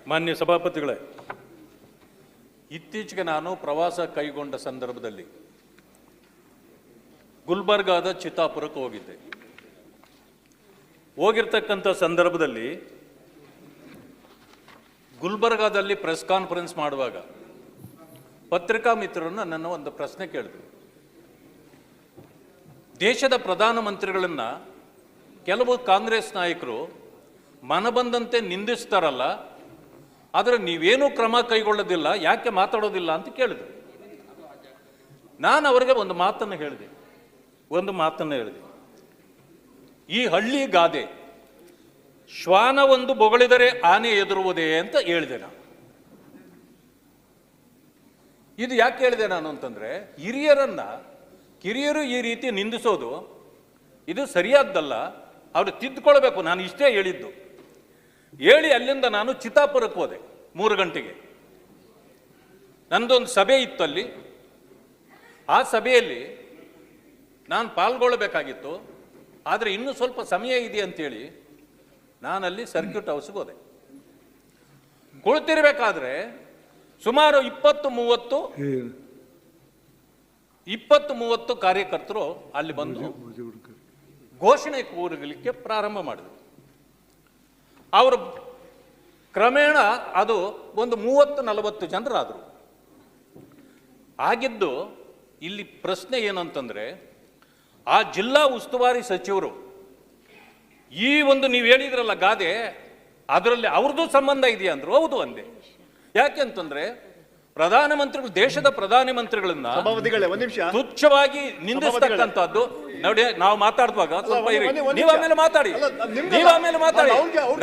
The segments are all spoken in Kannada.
ಮಾನ್ಯ ಸಭಾಪತಿಗಳೇ, ಇತ್ತೀಚೆಗೆ ನಾನು ಪ್ರವಾಸ ಕೈಗೊಂಡ ಸಂದರ್ಭದಲ್ಲಿ ಗುಲ್ಬರ್ಗಾದ ಚಿತ್ತಾಪುರಕ್ಕೆ ಹೋಗಿದ್ದೆ. ಹೋಗಿರ್ತಕ್ಕಂಥ ಸಂದರ್ಭದಲ್ಲಿ ಗುಲ್ಬರ್ಗಾದಲ್ಲಿ ಪ್ರೆಸ್ ಕಾನ್ಫರೆನ್ಸ್ ಮಾಡುವಾಗ ಪತ್ರಿಕಾ ಮಿತ್ರರನ್ನು ನನ್ನ ಒಂದು ಪ್ರಶ್ನೆ ಕೇಳಿದ್ರು. ದೇಶದ ಪ್ರಧಾನಮಂತ್ರಿಗಳನ್ನು ಕೆಲವು ಕಾಂಗ್ರೆಸ್ ನಾಯಕರು ಮನಬಂದಂತೆ ನಿಂದಿಸ್ತಾರಲ್ಲ, ಆದರೆ ನೀವೇನೂ ಕ್ರಮ ಕೈಗೊಳ್ಳೋದಿಲ್ಲ, ಯಾಕೆ ಮಾತಾಡೋದಿಲ್ಲ ಅಂತ ಕೇಳಿದ್ರು. ನಾನು ಅವರಿಗೆ ಒಂದು ಮಾತನ್ನು ಹೇಳಿದೆ. ಈ ಹಳ್ಳಿ ಗಾದೆ, ಶ್ವಾನ ಒಂದು ಬೊಗಳಿದರೆ ಆನೆ ಎದುರುವುದೇ ಅಂತ ಹೇಳಿದೆ ನಾನು. ಇದು ಯಾಕೆ ಹೇಳಿದೆ ನಾನು ಅಂತಂದ್ರೆ, ಕಿರಿಯರು ಈ ರೀತಿ ನಿಂದಿಸೋದು ಇದು ಸರಿಯಾದ್ದಲ್ಲ, ಅವರು ತಿದ್ದುಕೊಳ್ಬೇಕು. ನಾನು ಇಷ್ಟೇ ಹೇಳಿದ್ದು. ಹೇಳಿ ಅಲ್ಲಿಂದ ನಾನು ಚಿತ್ತಾಪುರಕ್ಕೆ ಹೋದೆ 3 ಗಂಟೆಗೆ. ನನ್ನದೊಂದು ಸಭೆ ಇತ್ತು ಅಲ್ಲಿ. ಆ ಸಭೆಯಲ್ಲಿ ನಾನು ಪಾಲ್ಗೊಳ್ಳಬೇಕಾಗಿತ್ತು, ಆದರೆ ಇನ್ನೂ ಸ್ವಲ್ಪ ಸಮಯ ಇದೆ ಅಂತೇಳಿ ನಾನಲ್ಲಿ ಸರ್ಕ್ಯೂಟ್ ಹೌಸ್ಗೆ ಹೋದೆ. ಕುಳಿತಿರ್ಬೇಕಾದ್ರೆ ಸುಮಾರು 20-30 ಕಾರ್ಯಕರ್ತರು ಅಲ್ಲಿ ಬಂದು ಘೋಷಣೆ ಕೂಗಲಿಕ್ಕೆ ಪ್ರಾರಂಭ ಮಾಡಿದರು. ಅವರು ಕ್ರಮೇಣ ಅದು ಒಂದು 30-40 ಜನರಾದರು. ಆಗಿದ್ದು ಇಲ್ಲಿ ಪ್ರಶ್ನೆ ಏನು ಅಂತಂದ್ರೆ, ಆ ಜಿಲ್ಲಾ ಉಸ್ತುವಾರಿ ಸಚಿವರು ಈ ಒಂದು ನೀವು ಹೇಳಿದ್ರಲ್ಲ ಗಾದೆ, ಅದರಲ್ಲಿ ಅವ್ರದ್ದು ಸಂಬಂಧ ಇದೆಯಾ ಅಂದ್ರು. ಹೌದು ಅಂದೆ. ಯಾಕೆ ಅಂತಂದ್ರೆ, ಪ್ರಧಾನಮಂತ್ರಿಗಳು, ದೇಶದ ಪ್ರಧಾನಮಂತ್ರಿಗಳನ್ನ ತುಚ್ಛವಾಗಿ ನಿಂದಿಸ್ತಕ್ಕಂಥದ್ದು ನೋಡಿ. ನಾವು ಮಾತಾಡುವಾಗ ಸ್ವಲ್ಪ ಇರಿ, ನೀವು ಆಮೇಲೆ ಮಾತಾಡಿ.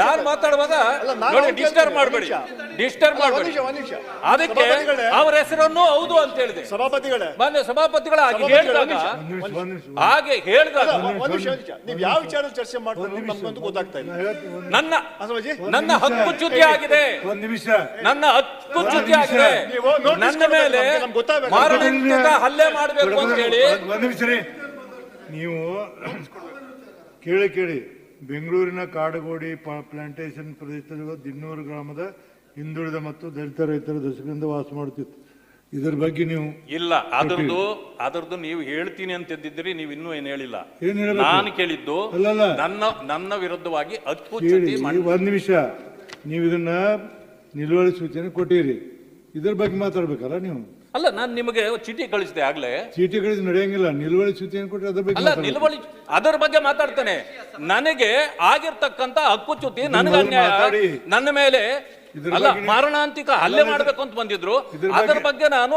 ನಾನು ಮಾತಾಡುವಾಗ ನೋಡಿ, ಡಿಸ್ಟರ್ಬ್ ಮಾಡಬೇಡಿ. ಅದಕ್ಕೆ ಅವರ ಹೆಸರನ್ನು ಹೌದು ಅಂತ ಹೇಳಿದೆ. ಮಾನ್ಯ ಸಭಾಪತಿಗಳ ಹಾಗೆ ಹೇಳಿದಾಗ ಯಾವ ವಿಚಾರ ಚರ್ಚೆ ಮಾಡ್ತಾರೆ ನಮ್ಗಂತೂ ಗೊತ್ತಾಗ್ತಾ ಇಲ್ಲ. ನನ್ನ ಹಕ್ಕು ಚ್ಯುತಿ ಆಗಿದೆ. ನನ್ನ ಹಕ್ಕು ಚ್ಯುತಿ ಆಗಿದೆ. ನನ್ನ ಮೇಲೆ ಮಾರಣಾಂತಿಕ ಹಲ್ಲೆ ಮಾಡಬೇಕು ಅಂತ ಹೇಳಿ. ನೀವು ಕೇಳಿ ಬೆಂಗಳೂರಿನ ಕಾಡಗೋಡಿ ಪ್ಲಾಂಟೇಶನ್ ಪ್ರದೇಶದಲ್ಲಿ ದಿನ್ನೂರು ಗ್ರಾಮದ ಹಿಂದುಳಿದ ಮತ್ತು ದಲಿತ ರೈತರ ದಶಕದಿಂದ ವಾಸ ಮಾಡುತ್ತಿತ್ತು. ಇದರ ಬಗ್ಗೆ ನೀವು ಇಲ್ಲ, ಅದರದ್ದು ನೀವು ಹೇಳ್ತೀನಿ ಅಂತಿದ್ದಿದ್ರಿ. ನೀವು ಇನ್ನೂ ಏನು ಹೇಳಿಲ್ಲ. ನಾನು ಕೇಳಿದ್ದು ನನ್ನ ವಿರುದ್ಧವಾಗಿ ಹಕ್ಕು ಚ್ಯುತಿ ಮಾಡಿ. 1 ನಿಮಿಷ, ನೀವು ಇದನ್ನ ನಿಲುವಳಿ ಸೂಚನೆ ಕೊಟ್ಟಿರಿ, ಇದರ ಬಗ್ಗೆ ಮಾತಾಡ್ಬೇಕಲ್ಲ ನೀವು. ಅಲ್ಲ, ನಾನು ನಿಮಗೆ ಚೀಟಿ ಕಳಿಸಿದೆ ಆಗ್ಲೇ. ಚೀಟಿ ಕಳಿಸಿ ನಡೆಯಂಗಿಲ್ಲ, ನಿಲುವಳಿ ಸೂಚನೆ ಕೊಟ್ಟರೆ ಅದ್ರ ಬಗ್ಗೆ ಅಲ್ಲ, ನಿಲುವಳಿ ಅದರ ಬಗ್ಗೆ ಮಾತಾಡ್ತೇನೆ. ನನಗೆ ಆಗಿರ್ತಕ್ಕಂಥ ಹಕ್ಕು ಚ್ಯುತಿ, ನನಗೆ ಅನ್ಯಾಯ, ನನ್ನ ಮೇಲೆ ಅಲ್ಲ ಮಾರಣಾಂತಿಕ ಹಲ್ಲೆ ಮಾಡಬೇಕು ಅಂತ ಬಂದಿದ್ರು. ಅದರ ಬಗ್ಗೆ ನಾನು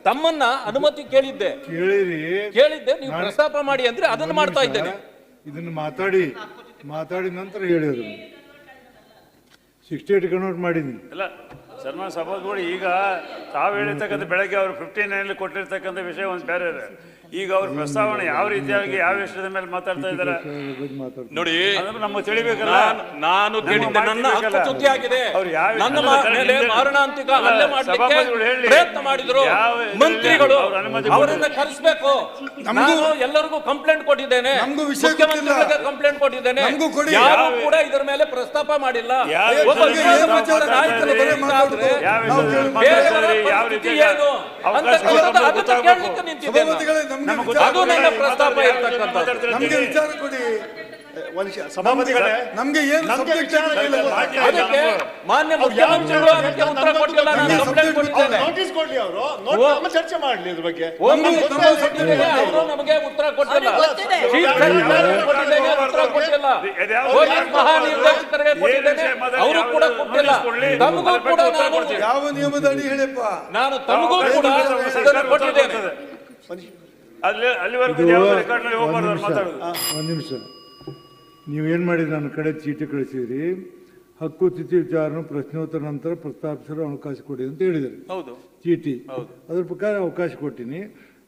ತಮ್ಮನ್ನ ಅನುಮತಿ ಕೇಳಿದ್ದೆ. ನೀವು ಪ್ರಸ್ತಾಪ ಮಾಡಿ ಅಂದ್ರೆ ಅದನ್ನು ಮಾಡ್ತಾ ಇದ್ದೇನೆ. ಇದನ್ನು ಮಾತಾಡಿ ನಂತರ ಹೇಳಿದ್ರು 68 ಕನ್ವರ್ಟ್ ಮಾಡಿದ್ದೀನಿ. ಇಲ್ಲ ಸನ್ಮಾನ ಸಭಾಗಳು, ಈಗ ತಾವು ಹೇಳಿರ್ತಕ್ಕಂಥ ಬೆಳಗ್ಗೆ ಅವರು 59 ಕೊಟ್ಟಿರ್ತಕ್ಕಂಥ ವಿಷಯ ಒಂದು ಬೇರೆ ಇದೆ. ಈಗ ಅವ್ರ ಪ್ರಸ್ತಾವನೆ ಯಾವ ರೀತಿಯಾಗಿ ಯಾವ ವಿಷಯದ ಮೇಲೆ ಮಾತಾಡ್ತಾ ಇದ್ದಾರೆ ನೋಡಿ, ನಮಗೆ ತಿಳಿಬೇಕಲ್ಲ. ನಾನು ಕೇಳಿದ್ದೆ, ನನ್ನ ಹಕ್ಕು ಚ್ಯುತಿ ಆಗಿದೆ, ನನ್ನ ಮೇಲೆ ಮಾರಣಾಂತಿಕ ಹಲ್ಲೆ ಮಾಡಲಿಕ್ಕೆ ಪ್ರಯತ್ನ ಮಾಡಿದ್ರು ಮಂತ್ರಿಗಳು, ಅವರನ್ನ ಕರೆಸಬೇಕು. ನಾನು ಎಲ್ಲರಿಗೂ ಕಂಪ್ಲೇಂಟ್ ಕೊಟ್ಟಿದ್ದೇನೆ, ಮುಖ್ಯಮಂತ್ರಿಗಳಿಗೆ ಕಂಪ್ಲೇಂಟ್ ಕೊಟ್ಟಿದ್ದೇನೆ. ಯಾರು ಕೂಡ ಇದರ ಮೇಲೆ ಪ್ರಸ್ತಾಪ ಮಾಡಿಲ್ಲ. ಅದು ನನ್ನ ಪ್ರಸ್ತಾಪ ಇರ್ತಕ್ಕಂಥದ್ದು. ನಮಗೆ ವಿಚಾರ ಕೊಡಿ ಸಭಾಪತಿಗಳೇ. ನಮ್ಗೆ ಏನು ಅದಕ್ಕೆ ಮಾನ್ಯ ಮುಖ್ಯಮಂತ್ರಿಗಳು ಅದಕ್ಕೆ ಉತ್ತರ ಕೊಟ್ಟಿಲ್ಲ. ನಾನು ಕಂಪ್ಲೇಂಟ್ ಕೊಟ್ಟಿದ್ದೇನೆ. ನೋಟಿಸ್ ಕೊಡ್ಲಿ, ಅವರು ಚರ್ಚೆ ಮಾಡಲಿ ಇದ್ರ ಬಗ್ಗೆ. ಅವರು ನಮಗೆ ಉತ್ತರ ಕೊಟ್ಟಿಲ್ಲ. ಉತ್ತರ ಕೊಟ್ಟಿಲ್ಲ. ಪೊಲೀಸ್ ಮಹಾನಿರ್ದೇಶಕರಿಗೆ ಕೊಟ್ಟಿದ್ದೇನೆ, ಅವರು ಕೂಡ ಕೊಟ್ಟಿಲ್ಲ. ತಮಗೂ ಕೂಡ ನಾನು ಯಾವ ನಿಯಮದ ಅಡಿ ಹೇಳಪ್ಪ, ನಾನು ತಮಗೂ ಕೂಡ ಕೊಟ್ಟಿದ್ದೇನೆ. ಅಲ್ಲಿವರೆಗೂ ಒಂದು ನಿಮಿಷ, ನೀವೇನು ಮಾಡಿದ್ರಿ, ನನ್ನ ಕಡೆ ಚೀಟಿ ಕಳಿಸಿದ್ರಿ, ಹಕ್ಕು ಚ್ಯುತಿ ವಿಚಾರವನ್ನು ಪ್ರಶ್ನೋತ್ತರ ನಂತರ ಪ್ರಸ್ತಾಪಿಸಲು ಅವಕಾಶ ಕೊಡಿ ಅಂತ ಹೇಳಿದ್ರಿ. ಹೌದು, ಚೀಟಿ ಅದ್ರ ಪ್ರಕಾರ ಅವಕಾಶ ಕೊಟ್ಟಿನಿ.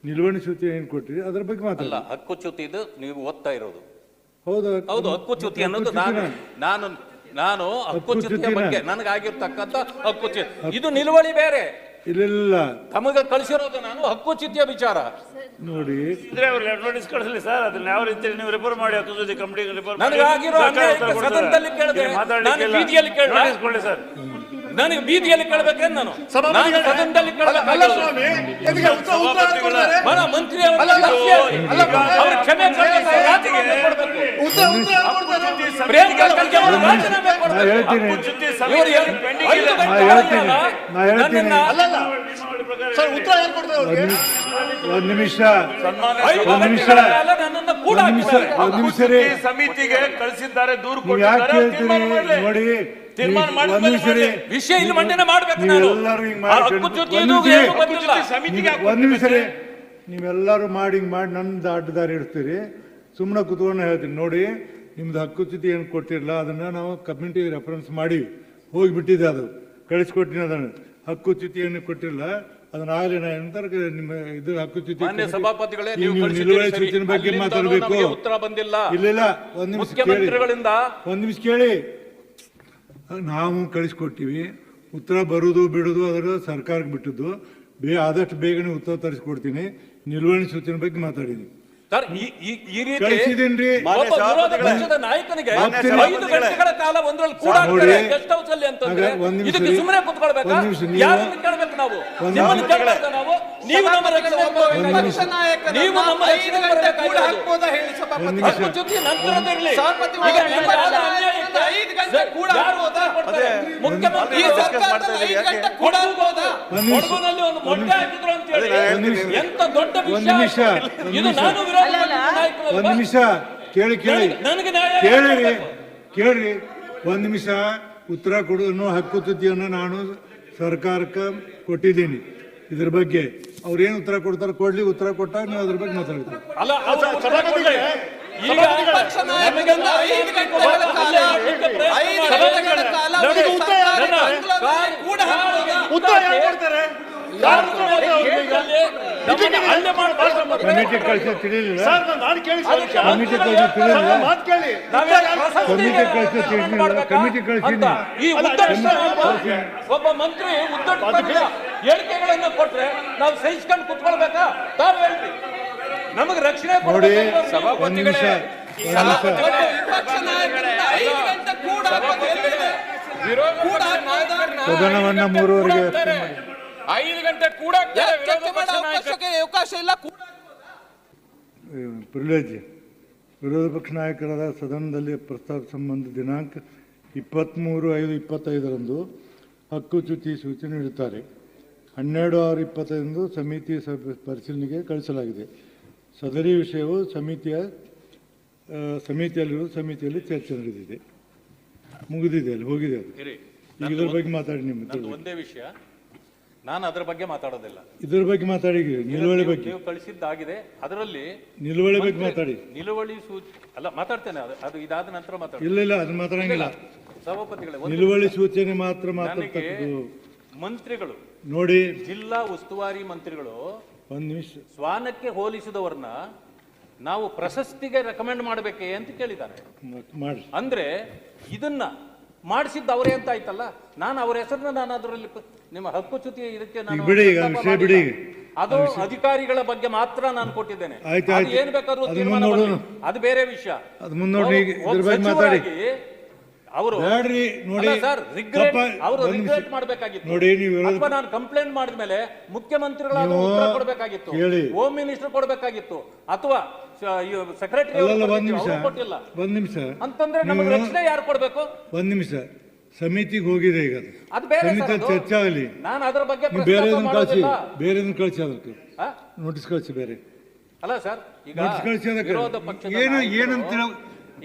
ನಿಲುವಳಿ ಸೂಚನೆ ಏನು ಕೊಟ್ಟಿರಿ ಅದ್ರ ಬಗ್ಗೆ ಮಾತಾಡಲ್ಲ. ಹಕ್ಕು ಚ್ಯುತಿ ಇದು ನೀವು ಓದ್ತಾ ಇರೋದು. ಹೌದು, ಹಕ್ಕು ಚ್ಯುತಿ ಅನ್ನೋದು ನಾನು ಹಕ್ಕು ಚ್ಯುತಿಯ ಬಗ್ಗೆ ನನಗಾಗಿರ್ತಕ್ಕಂಥ ಹಕ್ಕು ಚ್ಯುತಿ, ಇದು ನಿಲುವಳಿ ಬೇರೆ. ಇಲ್ಲ, ತಮಗೆ ಕಳಿಸಿರೋದು ನಾನು ಹಕ್ಕು ಚ್ಯುತಿಯ ವಿಚಾರ. ನೋಡಿ, ನೋಟಿಸ್ ಕಳಿಸಲಿ ಸರ್, ಅದನ್ನ ಯಾವ ರೀತಿ ನೀವು ರಿಪೋರ್ಟ್ ಮಾಡಿ ಹಕ್ಕು ಚ್ಯುತಿ ಕಂಪ್ನಿ ರಿಪೋರ್ಟ್ ನನಗಾಗಿರೋ ಸದನದಲ್ಲಿ ಕೇಳಿದೆ, ನಾನು ಬೀದಿಯಲ್ಲಿ ಕೇಳಿದೆ. ಸರ್ ನನಗೆ ಬೀದಿಯಲ್ಲಿ ಕೇಳಬೇಕೇನು ನಾನು ಸಭಾಪತಿಗಳೇ, ಸದನದಲ್ಲಿ ಅಲ್ಲ ಕೇಳಬೇಕಾಗಿಲ್ಲ. ಸ್ವಾಮಿ, ಇದಕ್ಕೆ ಉತ್ತರ ಕೊಡ್ತಾರೆ. ಬಹಳ ಮಂತ್ರಿ ಅವರು ಅಲ್ಲ, ಅವ್ರು ಕ್ಷಮೆ ಕೇಳಬೇಕು, ರಾಜೀನಾಮೆ ಕೊಡ್ಬೇಕು. ಉತ್ತರ ಕೊಡ್ತಾರೆ. ಪ್ರಿಯಾಂಕಾ ಖರ್ಗೆ ಅವರು ರಾಜೀನಾಮೆ ಕೊಡ್ಬೇಕು. ನಾ ಹೇಳ್ತೀನಿ ಇವರು ಐದು ಗಂಟೆ ನಾ ಹೇಳ್ತೀನಿ ಅಲ್ಲಲ್ಲ ಸರ್, ಉತ್ತರ ಯಾರು ಕೊಡ್ತಾರೆ ಅವ್ರಿಗೆ? ಒಂದ್ ನಿಮಿಷ ಐದು ಒಂದ್ ನಿಮಿಷ ಗಂಟೆಗಳ ಕಾಲ ನನ್ನನ್ನು ಕೂಡ ಒಂದ್ ನಿಮಿಷ ಹಾಕಿದ್ದಾರೆ. ಒಂದ್ ನಿಮಿಷ ರೀ ಸಮಿತಿಗೆ ಕಳಿಸಿದ್ದಾರೆ, ದೂರು ನೀವ್ ಯಾಕೆ ಕೊಟ್ಟಿದ್ದಾರೆ, ಕೇಳ್ತೀರಿ ತೀರ್ಮಾನ ಮಾಡ್ಲಿ. ನೋಡಿ ತೀರ್ಮಾನ ಮಾಡಿದ ಒಂದ್ ನಿಮಿಷ ರೀ ವಿಷಯ ಇಲ್ಲಿ ಮಂಡನೆ ಮಾಡ್ಬೇಕು ನಾನು. ನೀವೆಲ್ಲರೂ ಹಿಂಗ್ ಆ ಮಾಡ್ಕೊಂಡು ಹಕ್ಕುಚ್ಯುತಿ ಒಂದ್ ಇದು ನಿಮಿಷ ಏನು ಗೊತ್ತಿಲ್ಲ. ಸಮಿತಿಗೆ ಒಂದ್ ನಿಮಿಷ ರೀ ನೀವೆಲ್ಲರೂ ಮಾಡಿ ಹಿಂಗ್ ಮಾಡಿ ನನ್ನ ಅಡ್ಡದಾರಿ ಇಡ್ತೀರಿ. ಸುಮ್ಮನೆ ಕುತ್ಕೊಂಡು ಹೇಳ್ತೀನಿ ನೋಡಿ, ನಿಮ್ದು ಹಕ್ಕುಚ್ಯುತಿ ಏನು ಕೊಟ್ಟಿರಲ್ಲ ಅದನ್ನ ನಾವು ಕಮ್ಯುನಿಟಿ ರೆಫರೆನ್ಸ್ ಮಾಡಿ ಹೋಗಿಬಿಟ್ಟಿದೆ, ಅದು ಕಳಿಸ್ಕೊಟ್ಟಿನಿ. ಅದನ್ನು ಹಕ್ಕುಚ್ಯುತಿ ಏನು ಕೊಟ್ಟಿರಲ್ಲ ಅದನ್ನ ಆಗಲಿ ನಂತರ ನಿಮ್ಮ ಇದು ಹಕ್ಕುಚ್ಯುತಿ ಮಾನ್ಯ ಸಭಾಪತಿಗಳೇ, ಈಗ ನೀವು ನೀವು ಕಳಿಸಿದ್ದೀರಿ ನಿಲುವಳಿ ಸರಿ. ಸೂಚನೆ ಬಗ್ಗೆ ಅಲ್ಲಿಂದನೂ ಮಾತಾಡಬೇಕು. ನಮಗೆ ಉತ್ತರ ಬಂದಿಲ್ಲ. ಇಲ್ಲ ಒಂದ್ ನಿಮಿಷ ಕೇಳಿ, ಮುಖ್ಯಮಂತ್ರಿಗಳಿಂದ ಒಂದ್ ನಿಮಿಷ ಕೇಳಿ. ನಾವು ಕಳಿಸ್ಕೊಟ್ಟಿವಿ, ಉತ್ತರ ಬರುವುದು ಬಿಡುವುದು ಅದರ ಸರ್ಕಾರಕ್ಕೆ ಬಿಟ್ಟದ್ದು. ಆದಷ್ಟು ಬೇಗನೆ ಉತ್ತರ ತರಿಸ್ಕೊಡ್ತೀನಿ. ನಿಲುವಳಿ ಸೂಚನೆ ಬಗ್ಗೆ ಮಾತಾಡಿದ್ದೀನಿ. ಸರ್, ಈ ರೀತಿ ಕಳಿಸಿದೀನ್ರಿ. ಒಬ್ಬ ವಿರೋಧ ಪಕ್ಷದ ನಾಯಕನಿಗೆ ಮಾನ್ಯ 5 ಸಭಾಪತಿಗಳೇ, ಗಂಟೆಗಳ ಕಾಲ ಒಂದ್ರಲ್ಲಿ ಕೂಡ ನೋಡಿ, ಗೆಸ್ಟ್ ಹೌಸ್ ಅಲ್ಲಿ ಅಂತಂದ್ರೆ ಹಾಗೆ ಒಂದ್ ನಿಮಿಷ ಇದಕ್ಕೆ ರೀ. ಸುಮ್ಮನೆ ಕುತ್ಕೊಳ್ಬೇಕಾ? ಒಂದ್ ನಿಮಿಷ ನೀವು- ಯಾರನ್ನು ಕೇಳ್ಬೇಕು ನಾವು? ಒಂದ್ ನಿಮ್ಮನ್ನು ನಿಮಿಷ. ಕೇಳ್ಬೇಕಾ ನಾವು? ನೀವು ನಮ್ಮ ರಕ್ಷಣೆ ಕೊಡ್ಬೇಕಾಗಿರೋದು. ನೀವು ನಮ್ಮ ರಕ್ಷಣೆ ಕೊಡ್ಬೇಕಾಗಿರೋದು. ಒಂದ್ ನಿಮಿಷ. ಹಕ್ಕುಚ್ಯುತಿ ನಂತರದಿರ್ಲಿ. ಸಭಾಪತಿ ಈಗ ನಿಮ್ಗೆ ಯಾರು ಅನ್ಯಾಯ ಇದ್ರೆ ಐದು ಗಂಟೆ ಕೂಡ ಯಾರು ಉತ್ತರ ಕೊಡ್ತಾರೆ? ಮುಖ್ಯಮಂತ್ರಿ ಈ ಸರ್ಕಾರದಲ್ಲಿ 5 ಗಂಟೆ ಕೂಡ ಆಗ್ಬೋದಾ? ಒಂದ್ ನಿಮಿಷ. ಕೊಡಗುನಲ್ಲಿ ಒಂದು ಮೊಟ್ಟೆ ಹಾಕಿದ್ರು ಅಂತ ಹೇಳಿ ಒಂದ್ ನಿಮಿಷ. ಎಂತ ದೊಡ್ಡ ಒಂದ್ ನಿಮಿಷ. ವಿಷಯ ಒಂದ್ ಇದು. ನಿಮಿಷ. ನಾನು ವಿರೋಧ ಪಕ್ಷದ ನಾಯಕನಲ್ವಾ? ಒಂದ್ ನಿಮಿಷ ಕೇಳಿ ನನಗೆ ನ್ಯಾಯ ಕೇಳಿರಿ ಕೇಳ್ರಿ ಒಂದ್ ನಿಮಿಷ. ಉತ್ತರ ಕೊಡೋನು ಹಕ್ಕುಚ್ಯುತಿಯನ್ನು ನಾನು ಸರ್ಕಾರಕ್ಕೆ ಕೊಟ್ಟಿದ್ದೀನಿ. ಇದ್ರ ಬಗ್ಗೆ ಅವ್ರೇನು ಉತ್ತರ ಕೊಡ್ತಾರೆ ಕೊಡ್ಲಿ, ಉತ್ತರ ಕೊಟ್ಟಾಗ ನೀವು ಅದ್ರ ಬಗ್ಗೆ ಮಾತಾಡ್ತೀವಿ. ಅಲ್ಲ, ಅವ್ರು ಸಭಾಪತಿಗಳೇ, ಈಗ ವಿಪಕ್ಷ ನಾಯಕರಿಂದ 5 ಗಂಟೆಗಳ ಕಾಲ 5 ಗಂಟೆಗಳ ಕಾಲ ನನಗೆ ಉತ್ತರ ಯಾರು ಸರ್ಕಾರಿ ಬಂಗ್ಲಾದಲ್ಲಿ ಕೂಡ ಹಾಕ್ಬೋದಾ? ಉತ್ತರ ಯಾರು ಕೊಡ್ತಾರೆ? ಯಾರು ಉತ್ತರ ಕೊಡ್ತಾರೆ ಅವ್ರಿಗೆ ಈಗ? ಕಮಿಟಿ ಕಳಿಸಿ ತಿಳಿಲಿಲ್ಲ. ಸರ್, ನಾನು ಕೇಳಿ ಸರ್, ಕಮಿಟಿ ಕಳಿಸಿ ತಿಳಿಲಿಲ್ಲ. ಮಾತು ಕೇಳಿ. ಕಮಿಟಿ ಕಳಿಸಿ ತಿಳಿಲಿಲ್ಲ. ಕಮಿಟಿ ಕಳಿಸಿ ಈ ಉದ್ದಟ ಒಬ್ಬ ಮಂತ್ರಿ ಉದ್ದಟ ಹೇಳಿಕೆಗಳನ್ನ ಕೊಟ್ರೆ ನಾವು ಸಹಿಸ್ಕೊಂಡು ಕುತ್ಕೊಳ್ಬೇಕಾ? ತಾವು ಹೇಳ್ರಿ, ನಮಗೆ ರಕ್ಷಣೆ ನೋಡಿ ಕೊಡ್ಬೇಕು. ಒಂದ್ ನಿಮಿಷ ಒಂದ್ ನಿಮಿಷ. ಒಬ್ಬ ವಿಪಕ್ಷ ನಾಯಕರಿಂದ 5 ಗಂಟೆ ಕೂಡ ಹಾಕ್ಬೋದು ಎಲ್ಲಿದೆ? ಕೂಡ ಹಾಕ್ಬೋದಾ? ಸದನವನ್ನ 3:30ಗೆ 5 ಗಂಟೆ ಕೂಡ ಯಾಕೆ ಚರ್ಚೆ ಮಾಡೋ ಅವಕಾಶ ಇಲ್ಲ? ಕೂಡ ಪ್ರಿವಿಲೇಜ್ ವಿರೋಧ ಪಕ್ಷ ನಾಯಕರಾದ ಸದನದಲ್ಲಿ ಪ್ರಸ್ತಾವ ಸಂಬಂಧ ದಿನಾಂಕ 23/5/25ರಂದು ಹಕ್ಕುಚ್ಯುತಿ ಸೂಚನೆ ನೀಡುತ್ತಾರೆ. 12/6/25 ಸಮಿತಿ ಪರಿಶೀಲನೆಗೆ ಕಳಿಸಲಾಗಿದೆ. ಸದರಿ ವಿಷಯವು ಸಮಿತಿಯಲ್ಲಿ ಚರ್ಚೆ ನಡೆದಿದೆ, ಮುಗಿದಿದೆ, ಅಲ್ಲಿ ಹೋಗಿದೆ ಅದು. ಈಗ ಇದ್ರ ಬಗ್ಗೆ ಮಾತಾಡಿ. ನಿಮ್ಮ ಒಂದೇ ವಿಷಯ, ನಾನು ಅದರ ಬಗ್ಗೆ ಮಾತಾಡೋದಿಲ್ಲ. ಇದ್ರ ಬಗ್ಗೆ ಮಾತಾಡಿ. ನಿಲುವಳಿ ಬಗ್ಗೆ ನೀವು ಕಳಿಸಿದ್ದಾಗಿದೆ. ಅದರಲ್ಲಿ ನಿಲುವಳಿ ಬಗ್ಗೆ ಮಾತಾಡಿ. ನಿಲುವಳಿ ಅಲ್ಲ, ಮಾತಾಡ್ತೇನೆ. ಅದು ಇದಾದ ನಂತರ ಮಾತಾಡ. ಇಲ್ಲ ಅದನ್ನ ಮಾತಾಡಂಗಿಲ್ಲ. ಸಭಾಪತಿಗಳೇ, ನಿಲುವಳಿ ಸೂಚನೆ ಮಾತ್ರ ನನಗೆ ಮಾತಾಡ್ತಕ್ಕದ್ದು. ಮಂತ್ರಿಗಳು, ನೋಡಿ ಜಿಲ್ಲಾ ಉಸ್ತುವಾರಿ ಮಂತ್ರಿಗಳು ಒಂದ್ ನಿಮಿಷ ಶ್ವಾನಕ್ಕೆ ಹೋಲಿಸಿದವರನ್ನ ನಾವು ಪ್ರಶಸ್ತಿಗೆ ರೆಕಮೆಂಡ್ ಮಾಡಬೇಕೆ ಅಂತ ಕೇಳಿದ್ದಾರೆ. ಮಾಡ್ರಿ. ಅಂದ್ರೆ ಇದನ್ನ ಮಾಡಿಸಿದ್ದ ಅವರೇ ಅಂತ ಆಯ್ತಲ್ಲ. ನಾನು ಅವರ ಹೆಸರನ್ನ ನಾನು ಅದರಲ್ಲಿ ನಿಮ್ಮ ಹಕ್ಕುಚ್ಯುತಿ ಇದಕ್ಕೆ ನಾನು ಬಿಡಿ, ಈಗ ಪ್ರಸ್ತಾಪ ವಿಷಯ ಬಿಡಿ. ಮಾಡಿಲ್ಲ. ಅದು ಅಧಿಕಾರಿಗಳ ಬಗ್ಗೆ ಮಾತ್ರ ನಾನು ಕೊಟ್ಟಿದ್ದೇನೆ. ಆಯ್ತು, ಅದು ಆಯ್ತು. ಏನ್ ಬೇಕಾದ್ರೂ ಅದು ತೀರ್ಮಾನ ಮುಂದೆ ಮಾಡ್ಲಿ. ನೋಡೋಣ. ಅದು ಬೇರೆ ವಿಷಯ. ಅದು ಮುಂದೆ ನೋಡಿ, ಈಗ ಒಬ್ಬ ಇದ್ರ ಬಗ್ಗೆ ಮಾತಾಡಿ. ಸಚಿವರಾಗಿ ಅವರು ಬ್ಯಾಡ್ರಿ ನೋಡಿ. ಸರ್ ಅವರು ಒಂದ್ ನಿಮಿಷ. ರಿಗ್ರೆಟ್ ಮಾಡಬೇಕಾಗಿತ್ತು. ನೋಡಿ, ನೀವು ಅಥವಾ ನಾನು ಕಂಪ್ಲೇಂಟ್ ಮಾಡಿದ್ಮೇಲೆ ಮುಖ್ಯಮಂತ್ರಿಗಳಾದ ನೀವು ಉತ್ತರ ಕೊಡಬೇಕಾಗಿತ್ತು, ಕೇಳಿ. ಹೋಮ್ ಮಿನಿಸ್ಟರ್ ಕೊಡಬೇಕಾಗಿತ್ತು, ಅಥವಾ ಸೆಕ್ರೆಟರಿ ಅಲ್ಲಲ್ಲ, ಒಂದ್ ನಿಮಿಷ ಕೊಟ್ಟಿಲ್ಲ ಒಂದ್ ನಿಮಿಷ ಅಂತಂದ್ರೆ ನಮಗೆ ನೀವು ರಕ್ಷಣೆ ಯಾರು ಕೊಡ್ಬೇಕು? ಒಂದ್ ನಿಮಿಷ. ಸಮಿತಿಗೆ ಹೋಗಿದೆ ಈಗ ಅದು. ಅದು ಬೇರೆ ಸರ್, ಸಮಿತಿಯಲ್ಲಿ ಅದು. ಚರ್ಚೆ ಆಗಲಿ. ನಾನು ಅದರ ಬಗ್ಗೆ ನೀವು ಪ್ರಸ್ತಾಪ ಬೇರೆದನ್ನ ಕಳಿಸಿ, ಮಾಡೋದಿಲ್ಲ. ಬೇರೆದನ್ನ ಕಳಿಸಿ. ಅದಕ್ಕೆ ಆ? ನೋಟಿಸ್ ಕಳಿಸಿ ಬೇರೆ. ಅಲ್ಲ ಸರ್, ಈಗ ನೋಟಿಸ್ ಕಳಿಸಿ ಅದಕ್ಕೆ. ವಿರೋಧ ಪಕ್ಷದ ಏನು ನಾಯಕರು ಏನಂತ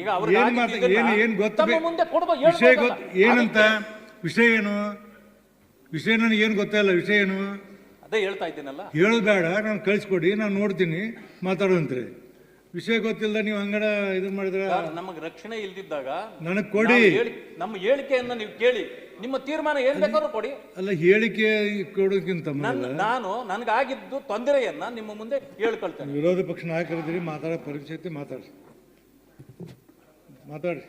ಈಗ ಅವ್ರಿಗೆ ಏನು ಮಾತು ಆಗಿದ್ದನ್ನ ಏನು ಗೊತ್ತ ತಮ್ಮ ಮುಂದೆ ಕೊಡ್ಬೋದು, ವಿಷಯ ಹೇಳ್ಬೋದಲ್ಲ. ಗೊತ್ತ ಏನಂತ ವಿಷಯ ಏನು? ವಿಷಯ ನನಗೆ ಏನು ಗೊತ್ತಾಯಿಲ್ಲ. ವಿಷಯ ಏನು ಅದೇ ಹೇಳ್ತಾ ಇದ್ದೀನಲ್ಲ. ಹೇಳೋದು ಬೇಡ, ನಾನು ಕಳಿಸ್ಕೊಡಿ, ನಾನು ನೋಡ್ತೀನಿ, ಮಾತಾಡುವಂತ್ರಿ. ವಿಷಯ ಗೊತ್ತಿಲ್ಲದ ನೀವು ಹಂಗಡ ಇದು ಮಾಡಿದ್ರೆ ಸರ್, ನಮಗೆ ರಕ್ಷಣೆ ಇಲ್ದಿದ್ದಾಗ ನನಗೆ ಕೊಡಿ. ನಮ್ಮ ಹೇಳಿಕೆಯನ್ನ ನೀವು ಕೇಳಿ, ನಿಮ್ಮ ತೀರ್ಮಾನ ಏನ್ ಬೇಕಾದ್ರೂ ಕೊಡಿ. ಅಲ್ಲ, ಹೇಳಿಕೆ ಕೊಡೋದಕ್ಕಿಂತ ಮೊದಲು ನಾನು ನನಗಾಗಿದ್ದು ತೊಂದರೆಯನ್ನ ನಿಮ್ಮ ಮುಂದೆ ಹೇಳ್ಕೊಳ್ತೇನೆ. ವಿರೋಧ ಪಕ್ಷ ನಾಯಕರಿದ್ದೀರಿ, ಮಾತಾಡೋ ಪರೀಕ್ಷೆ ಮಾತಾಡ್ರಿ.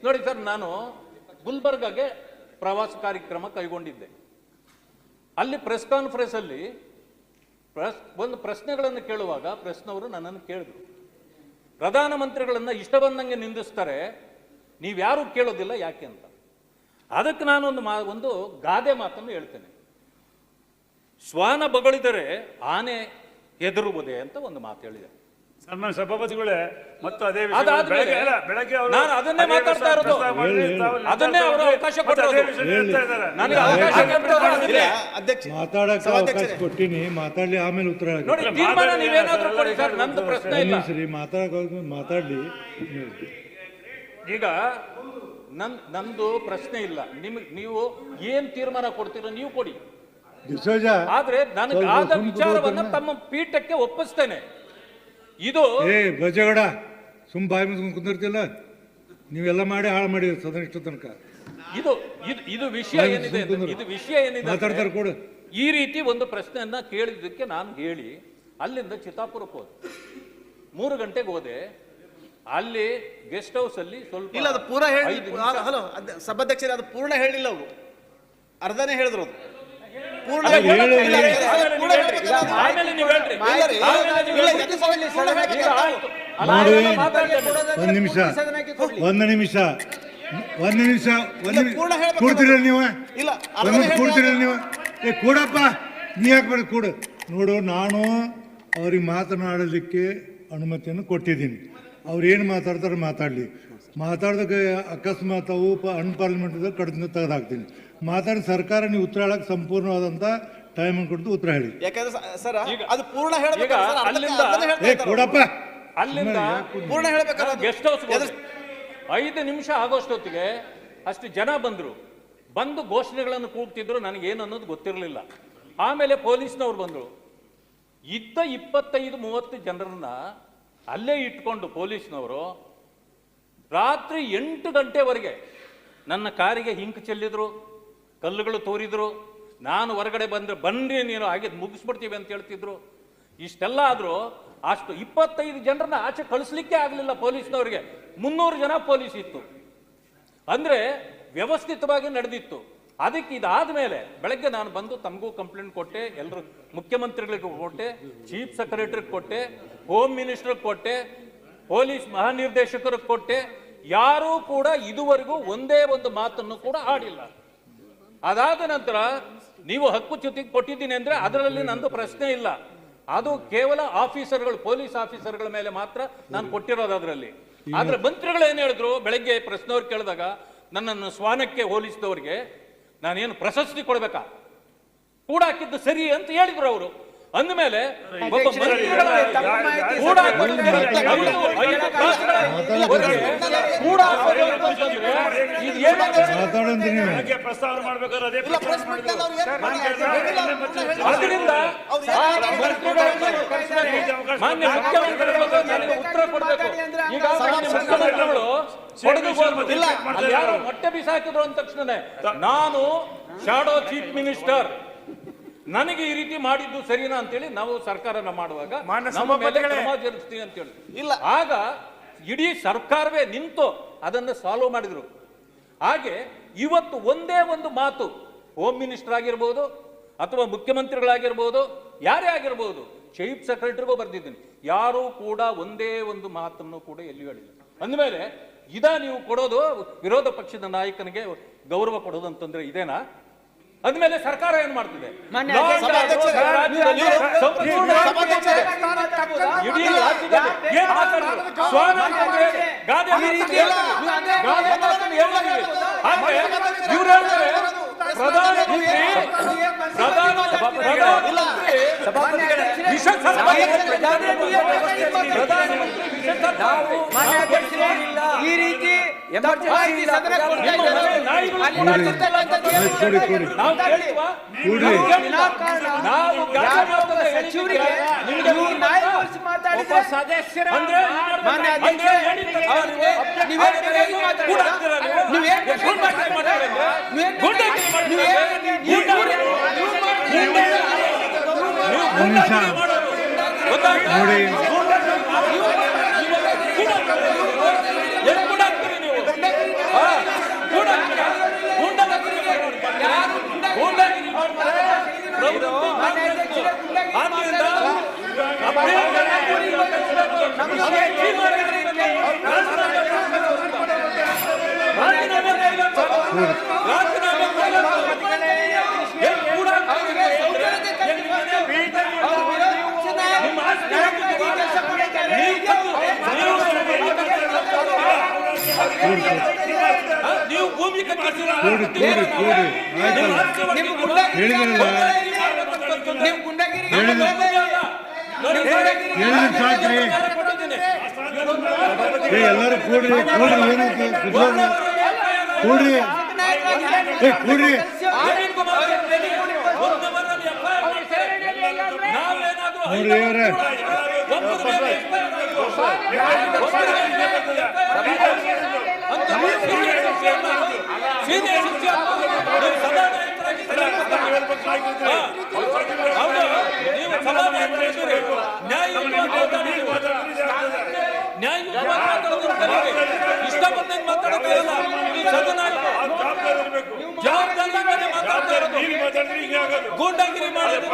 ನೋಡಿ ಸರ್, ನಾನು ಗುಲ್ಬರ್ಗಾಗೆ ಪ್ರವಾಸ ಕಾರ್ಯಕ್ರಮ ಕೈಗೊಂಡಿದ್ದೆ. ಅಲ್ಲಿ ಪ್ರೆಸ್ ಕಾನ್ಫರೆನ್ಸ್ ಅಲ್ಲಿ ಒಂದು ಪ್ರಶ್ನೆಗಳನ್ನು ಕೇಳುವಾಗ ಪ್ರಶ್ನವರು ನನ್ನನ್ನು ಕೇಳಿದ್ರು, ಪ್ರಧಾನಮಂತ್ರಿಗಳನ್ನ ಇಷ್ಟ ಬಂದಂಗೆ ನಿಂದಿಸ್ತಾರೆ, ನೀವ್ಯಾರು ಕೇಳೋದಿಲ್ಲ ಯಾಕೆ ಅಂತ. ಅದಕ್ಕೆ ನಾನು ಒಂದು ಗಾದೆ ಮಾತನ್ನು ಹೇಳ್ತೇನೆ. ಶ್ವಾನ ಬಗಳಿದರೆ ಆನೆ ಹೆದರುವುದೇ ಅಂತ ಒಂದು ಮಾತು ಹೇಳಿದೆ. ಸನ್ಮಾನ್ಯ ಸಭಾಪತಿಗಳೇ, ಮತ್ತು ಅದೇ ವಿಷಯ ಅದಾದ್ಮೇಲೆ ಬೆಳಗ್ಗೆ ಅವರು ನಾನು ಅದನ್ನೇ ಮಾತಾಡ್ತಾ ಇರೋದು. ಅದನ್ನೇ ಅವರು ಅವಕಾಶ ಕೊಟ್ಟರು. ನನಗೆ ಅವಕಾಶ ಕೊಟ್ಟಿರೋದಿಲ್ಲ. ಮಾತಾಡಕ್ಕೆ ಅವಕಾಶ ಕೊಟ್ಟಿನಿ, ಮಾತಾಡ್ಲಿ, ಆಮೇಲೆ ಉತ್ತರ ಹೇಳಿ. ನೋಡಿ, ತೀರ್ಮಾನ ನೀವೇನಾದ್ರೂ ಕೊಡಿ ಸರ್, ನಂದು ಪ್ರಶ್ನೆ ಇಲ್ಲ. ಸರಿ, ಮಾತಾಡ್ಲಿ. ಈಗ ನಂದು ಪ್ರಶ್ನೆ ಇಲ್ಲ. ನೀವು ಏನ್ ತೀರ್ಮಾನ ಕೊಡ್ತೀರೋ ನೀವು ಕೊಡಿ. ಡಿಸೋಜ ಆದ್ರೆ ನನಗೆ ಆದ ವಿಚಾರವನ್ನ ತಮ್ಮ ಪೀಠಕ್ಕೆ ಒಪ್ಪಿಸ್ತೇನೆ. ಇದು ಬಜಗಡ ಸುಮ್ ಬಾಯಿ ಮುಚ್ಕೊಂಡು ಕುಂದಿರ್ತಿಲ್ಲ. ನೀವೆಲ್ಲ ಮಾಡಿ ಹಾಳು ಮಾಡಿ ಸದನ ಇಷ್ಟು ತನಕ. ಇದು ವಿಷಯ ಏನಿದೆ, ಇದು ವಿಷಯ ಏನಿದೆ ಮಾತಾಡ್ತಾರೆ ಕೊಡು. ಈ ರೀತಿ ಒಂದು ಪ್ರಶ್ನೆಯನ್ನ ಕೇಳಿದ್ದಕ್ಕೆ ನಾನು ಹೇಳಿ ಅಲ್ಲಿಂದ ಚಿತ್ತಾಪುರಕ್ಕೆ ಹೋದೆ. 3 ಗಂಟೆಗೆ ಹೋದೆ. ಅಲ್ಲಿ ಗೆಸ್ಟ್ ಹೌಸ್ ಅಲ್ಲಿ ಸ್ವಲ್ಪ ಇಲ್ಲ, ಅದು ಪೂರ ಹೇಳಿ. ಹಲೋ ಸಭಾಧ್ಯಕ್ಷರೇ, ಅದು ಪೂರ್ಣ ಹೇಳಿಲ್ಲ ಅವರು, ಅರ್ಧನೇ ಹೇಳಿದ್ರು. ಅದು ಪೂರ್ಣ ಆಮೇಲೆ ನೀವು ಹೇಳ್ರಿ. ಒಂದು ನಿಮಿಷ ಕೂಡ್ತೀರ ನೀವು? ಕೂಡ್ತೀರ ನೀವು? ಕೂಡಪ್ಪ, ನೀ ಯಾಕೆ ಕೂಡ ನೋಡು. ನಾನು ಅವ್ರಿಗೆ ಮಾತನಾಡಲಿಕ್ಕೆ ಅನುಮತಿಯನ್ನು ಕೊಟ್ಟಿದ್ದೀನಿ. ಅವ್ರು ಏನು ಮಾತಾಡ್ತಾರೆ ಮಾತಾಡಲಿ. ಮಾತಾಡ್ದಾಗ ಅಕಸ್ಮಾತ್ ಅವು ಅನ್ಪಾರ್ಲಿಮೆಂಟ್ ಕಡಿಮೆ ತೆಗೆದಾಕ್ತೀನಿ. ಮಾತಾಡಿ ಸರ್ಕಾರ ನೀವು ಉತ್ತರ ಹೇಳಕ್ಕೆ ಸಂಪೂರ್ಣವಾದಂಥ ಟೈಮ್ ಕೊಡ್ತು ಉತ್ತರ ಹೇಳಿ. ಯಾಕಂದ್ರೆ ಸರ್ ಅದು ಪೂರ್ಣ ಕೊಡಪ್ಪ. ಅಲ್ಲಿಂದ ಪೂರ್ಣ ಹೇಳ್ಬೇಕಲ್ಲ. ಗೆಸ್ಟ್ ಹೌಸ್ 5 ನಿಮಿಷ ಆಗೋಷ್ಟೊತ್ತಿಗೆ ಅಷ್ಟು ಜನ ಬಂದು ಘೋಷಣೆಗಳನ್ನು ಕೂಗ್ತಿದ್ರು. ನನಗೇನು ಅನ್ನೋದು ಗೊತ್ತಿರಲಿಲ್ಲ. ಆಮೇಲೆ ಪೊಲೀಸ್ನವ್ರು ಬಂದರು. ಇದ್ದ 25-30 ಜನರನ್ನ ಅಲ್ಲೇ ಇಟ್ಕೊಂಡು ಪೊಲೀಸ್ನವರು ರಾತ್ರಿ 8 ಗಂಟೆವರೆಗೆ ನನ್ನ ಕಾರಿಗೆ ಹಿಂಕ್ ಚೆಲ್ಲಿದ್ರು, ಕಲ್ಲುಗಳು ತೋರಿದ್ರು. ನಾನು ಹೊರಗಡೆ ಬನ್ನಿ ನೀನು ಹಾಗೆ ಮುಗಿಸ್ಬಿಡ್ತೀವಿ ಅಂತ ಹೇಳ್ತಿದ್ರು. ಇಷ್ಟೆಲ್ಲ ಆದರೂ ಅಷ್ಟು 25 ಜನರನ್ನ ಆಚೆ ಕಳಿಸ್ಲಿಕ್ಕೆ ಆಗಲಿಲ್ಲ ಪೊಲೀಸ್ನವ್ರಿಗೆ. 300 ಜನ ಪೊಲೀಸ್ ಇತ್ತು. ಅಂದರೆ ವ್ಯವಸ್ಥಿತವಾಗಿ ನಡೆದಿತ್ತು. ಅದಕ್ಕೆ ಇದಾದ ಮೇಲೆ ಬೆಳಗ್ಗೆ ನಾನು ಬಂದು ತಮಗೂ ಕಂಪ್ಲೇಂಟ್ ಕೊಟ್ಟೆ, ಎಲ್ಲರೂ ಮುಖ್ಯಮಂತ್ರಿಗಳಿಗೂ ಕೊಟ್ಟೆ, ಚೀಫ್ ಸೆಕ್ರೆಟರಿಗೆ ಕೊಟ್ಟೆ, ಹೋಮ್ ಮಿನಿಸ್ಟರ್ಗೆ ಕೊಟ್ಟೆ, ಪೊಲೀಸ್ ಮಹಾನಿರ್ದೇಶಕರಿಗೆ ಕೊಟ್ಟೆ. ಯಾರೂ ಕೂಡ ಇದುವರೆಗೂ ಒಂದೇ ಒಂದು ಮಾತನ್ನು ಕೂಡ ಆಡಿಲ್ಲ. ಅದಾದ ನಂತರ ನೀವು ಹಕ್ಕುಚ್ಯುತಿ ಕೊಟ್ಟಿದ್ದೀನಿ ಅಂದ್ರೆ ಅದರಲ್ಲಿ ನಂದು ಪ್ರಶ್ನೆ ಇಲ್ಲ. ಅದು ಕೇವಲ ಆಫೀಸರ್ಗಳು, ಪೊಲೀಸ್ ಆಫೀಸರ್ಗಳ ಮೇಲೆ ಮಾತ್ರ ನಾನು ಕೊಟ್ಟಿರೋದು ಅದರಲ್ಲಿ. ಆದ್ರೆ ಮಂತ್ರಿಗಳು ಏನು ಹೇಳಿದ್ರು, ಬೆಳಗ್ಗೆ ಪ್ರಶ್ನೆಯವ್ರು ಕೇಳಿದಾಗ ನನ್ನನ್ನು ಶ್ವಾನಕ್ಕೆ ಹೋಲಿಸಿದವರಿಗೆ ನಾನೇನು ಪ್ರಶಸ್ತಿ ಕೊಡ್ಬೇಕಾ, ಕೂಡ ಹಾಕಿದ್ದು ಸರಿ ಅಂತ ಹೇಳಿದ್ರು ಅವರು. ಅಂದಮೇಲೆ ಒಬ್ಬ ಮಂತ್ರಿಗಳ ಪ್ರಸ್ತಾವನೆ ಮಾಡ್ಬೇಕಾದ್ರೆ ಅದೇ ಅದರಿಂದ ಮಾನ್ಯ ಮುಖ್ಯಮಂತ್ರಿಗಳು ಉತ್ತರ ಕೊಡಬೇಕು. ಈಗ ಮುಖ್ಯಮಂತ್ರಿಗಳು ಯಾರು ಮೊಟ್ಟೆ ಬಿಸಾಕಿದ್ರು ಅಂದ ತಕ್ಷಣ ನಾನು ಶಾಡೋ ಚೀಫ್ ಮಿನಿಸ್ಟರ್, ನನಗೆ ಈ ರೀತಿ ಮಾಡಿದ್ದು ಸರಿನಾ ಅಂತೇಳಿ ನಾವು ಸರ್ಕಾರನ ಮಾಡುವಾಗ ನಮ್ಮ ಮೇಲೆ ಕ್ರಮ ಜರುಗಿಸ್ತೀವಿ ಅಂತೇಳಿ ಇಲ್ಲ. ಆಗ ಇಡೀ ಸರ್ಕಾರವೇ ನಿಂತು ಅದನ್ನು ಸಾಲ್ವ್ ಮಾಡಿದ್ರು. ಹಾಗೆ ಇವತ್ತು ಒಂದೇ ಒಂದು ಮಾತು ಹೋಮ್ ಮಿನಿಸ್ಟರ್ ಆಗಿರ್ಬೋದು ಅಥವಾ ಮುಖ್ಯಮಂತ್ರಿಗಳಾಗಿರ್ಬೋದು, ಯಾರೇ ಆಗಿರ್ಬೋದು, ಚೀಫ್ ಸೆಕ್ರೆಟರಿಗೂ ಬರೆದಿದ್ದೀನಿ, ಯಾರೂ ಕೂಡ ಒಂದೇ ಒಂದು ಮಾತನ್ನು ಕೂಡ ಎಲ್ಲಿ ಹೇಳಿಲ್ಲ. ಅಂದಮೇಲೆ ನೀವು ಕೊಡೋದು ವಿರೋಧ ಪಕ್ಷದ ನಾಯಕನಿಗೆ ಗೌರವ ಕೊಡೋದು ಅಂತಂದ್ರೆ ಇದೇನಾ? ಅಂದಮೇಲೆ ಸರ್ಕಾರ ಏನ್ ಮಾಡ್ತಿದೆ? ಈ ರೀತಿ ರಾಜ್ಯ ನೀವು ಭೂಮಿ ಕಟ್ಟಿದ್ದೀರಾ? ಕೂಡಿ ಆಯ್ತಲ್ಲ ನಿಮ್ ಗುಂಡಾಗಿರಿ ಹೇಳಿದ್ರಲ್ಲ ನಿಮ್ ಗುಂಡಾಗಿರಿ ಹೇಳಿದ್ರೆ ಸಾಕ್ರಿ ಎಲ್ಲರೂ ಕೂಡ್ರಿ ಏನೈತಿ ಕೂಡ್ರಿ ಕೂಡ್ರಿ ನೋಡ್ರಿ ಅವ್ರೆ ಇಷ್ಟ ಬಂದಂಗೆ ಮಾತಾಡೋದಿಲ್ಲ. ಜವಾಬ್ದಾರಿ ಮಾತಾಡ್ತಾ ಇರೋದು. ಗೂಂಡಾಗಿರಿ ಮಾಡೋದು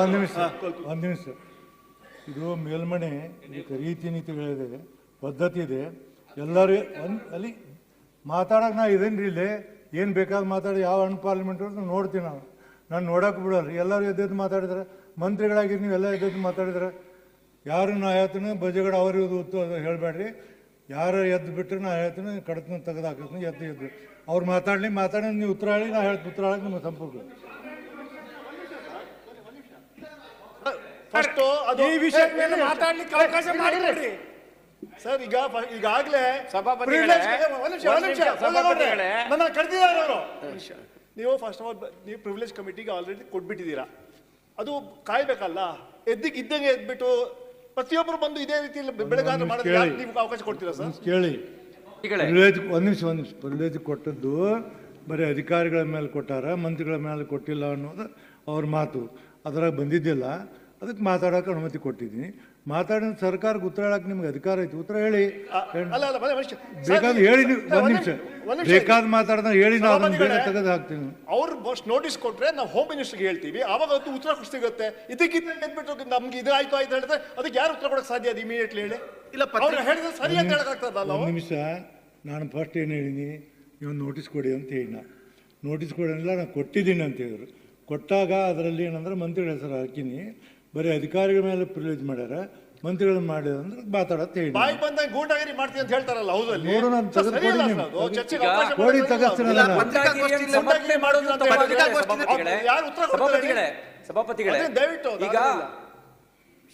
ಒಂದ್ ನಿಮಿಷ ಇದು ಮೇಲ್ಮನೆ ಇದಕ್ಕೆ ರೀತಿ ನೀತಿಗಳಿದೆ, ಪದ್ಧತಿ ಇದೆ. ಎಲ್ಲರೂ ಅಲ್ಲಿ ಮಾತಾಡೋಕೆ ನಾ ಇದೇನ್ರಿ ಇಲ್ಲಿ ಏನು ಬೇಕಾದ್ರೆ ಮಾತಾಡಿ ಯಾವ ಹಣ್ಣು ಪಾರ್ಲಿಮೆಂಟ್ ನೋಡ್ತೀನಿ ನಾನು ನೋಡೋಕೆ ಬಿಡೋಲ್ಲ. ಎಲ್ಲರೂ ಎದ್ದೆದ್ದು ಮಾತಾಡಿದ್ರೆ ಮಂತ್ರಿಗಳಾಗಿ ನೀವೆಲ್ಲ ಎದ್ದೆದ್ದು ಮಾತಾಡಿದ್ರೆ ಯಾರು ನಾ ಹೇಳ್ತೀನಿ ಬಜೆಟ್ ಅವ್ರಿಗೆ ಉತ್ತು ಹೇಳಬೇಡ್ರಿ. ಯಾರು ಎದ್ದು ಬಿಟ್ಟರೆ ನಾ ಹೇಳ್ತೀನಿ ಕಡತನ ತೆಗೆದು ಹಾಕಿರ್ತೀನಿ ಎದ್ದು ಅವ್ರು ಮಾತಾಡಿ ನೀವು ಉತ್ತರ ಹೇಳಿ ನಾ ಹೇಳ್ತೀನಿ ಉತ್ತರ ಹೇಳಕ್ಕೆ ನಿಮ್ಮ ಸಂಪರ್ಕ ಈ ವಿಷಯ ಮೇಲೆ ಮಾತಾಡ್ಲಿಕ್ಕೆ ಅವಕಾಶ ಮಾಡಿಬಿಡ್ರಿ ಸರ್. ಈಗಾಗಲೇ ನನ್ನ ಕರೆದಿದ್ದಾರೆ ಅವರು. ನೀವು ಫಸ್ಟ್ ಆಫ್ ಆಲ್ ನೀವು ಪ್ರಿವಿಲೇಜ್ ಕಮಿಟಿಗೆ ಆಲ್ರೆಡಿ ಕೊಟ್ಬಿಟ್ಟಿದ್ದೀರಾ. ಅದು ಕಾಯ್ಬೇಕಲ್ಲ. ಇದ್ದಂಗೆ ಎದ್ಬಿಟ್ಟು ಪ್ರತಿಯೊಬ್ಬರು ಬಂದು ಇದೇ ರೀತಿಯಲ್ಲಿ ಬೆಳಗಾದ್ರೆ ಮಾಡೋದು ನೀವು ಅವಕಾಶ ಕೊಡ್ತೀರಾ ಸರ್? ಕೇಳಿ, ಒಂದ್ ನಿಮಿಷ ಪ್ರಿವಿಲೇಜ್ ಕೊಟ್ಟದ್ದು ಬರೀ ಅಧಿಕಾರಿಗಳ ಮೇಲೆ ಕೊಟ್ಟಾರ, ಮಂತ್ರಿಗಳ ಮೇಲೆ ಕೊಟ್ಟಿಲ್ಲ ಅನ್ನೋದು ಅವ್ರ ಮಾತು. ಅದ್ರಾಗ ಬಂದಿದ್ದಿಲ್ಲ, ಅದಕ್ಕೆ ಮಾತಾಡೋಕೆ ಅನುಮತಿ ಕೊಟ್ಟಿದ್ದೀನಿ. ಮಾತಾಡಿದ ಸರ್ಕಾರಕ್ಕೆ ಉತ್ತರ ಹೇಳಕ್ಕೆ ನಿಮ್ಗೆ ಅಧಿಕಾರ ಐತಿ, ಉತ್ತರ ಹೇಳಿ. ಬೇಕಾದ್ರೆ ಹೇಳಿ ನೀವು ಒಂದ್ ನಿಮಿಷ ಬೇಕಾದ ಮಾತಾಡ್ದ ಹೇಳಿ, ನಾವು ಅದನ್ನು ಬೇಗ ತೆಗೆದು ಹಾಕ್ತೀನಿ. ಅವ್ರು ನೋಟಿಸ್ ಕೊಟ್ರೆ ನಾವು ಹೋಮ್ ಮಿನಿಸ್ಟರ್ಗೆ ಹೇಳ್ತೀವಿ, ಆವಾಗ ಅದು ಉತ್ತರ ಸಿಗುತ್ತೆ. ಇದಕ್ಕಿದ್ದಂಗೆ ಎದ್ಬಿಟ್ಟು ನಮ್ಗೆ ಇದಾಯ್ತು ಆಯ್ತು ಹೇಳಿದ್ರೆ ಅದಕ್ಕೆ ಯಾರು ಉತ್ತರ ಕೊಡಕ್ಕೆ ಸಾಧ್ಯ? ಅದು ಇಮಿಡಿಯೇಟ್ಲಿ ಹೇಳಿ. ಇಲ್ಲ ಹೇಳಿದ್ರೆ ಸರಿ ಅಂತ ಹೇಳಕ್ಕಾಗ್ತದಲ್ಲ. ಒಂದು ನಿಮಿಷ, ನಾನು ಫಸ್ಟ್ ಏನು ಹೇಳಿನಿ, ನೀವು ನೋಟಿಸ್ ಕೊಡಿ ಅಂತ ಹೇಳಿನ. ನೋಟಿಸ್ ಕೊಡಿ ಅಂದ್ರೆ ನಾನು ಕೊಟ್ಟಿದ್ದೀನಿ ಅಂತ ಹೇಳಿದ್ರು. ಕೊಟ್ಟಾಗ ಅದರಲ್ಲಿ ಏನಂದ್ರೆ ಮಂತ್ರಿಗಳ ಹೆಸರು ಹಾಕಿನಿ, ಬರೀ ಅಧಿಕಾರಿಗಳ ಮೇಲೆ ಪ್ರಿವಿಲೇಜ್ ಮಾಡ್ಯಾರ, ಮಂತ್ರಿಗಳನ್ನ ಮಾಡಿದ ಅಂದ್ರೆ ಮಾತಾಡತ್ತೆ ಹೇಳಿ. ಬಾಯಿ ಬಂದಾಗ ಗೂಂಡಾಗಿರಿ ಮಾಡ್ತೀನಿ ಅಂತ ಹೇಳ್ತಾರಲ್ಲ, ಹೌದಲ್ಲಿ ನೋಡು, ನಾನು ಕೊಡಿ ತಗಸ್ತೀನಿ. ಸಭಾಪತಿಗಳೇ, ದಯವಿಟ್ಟು ಈಗ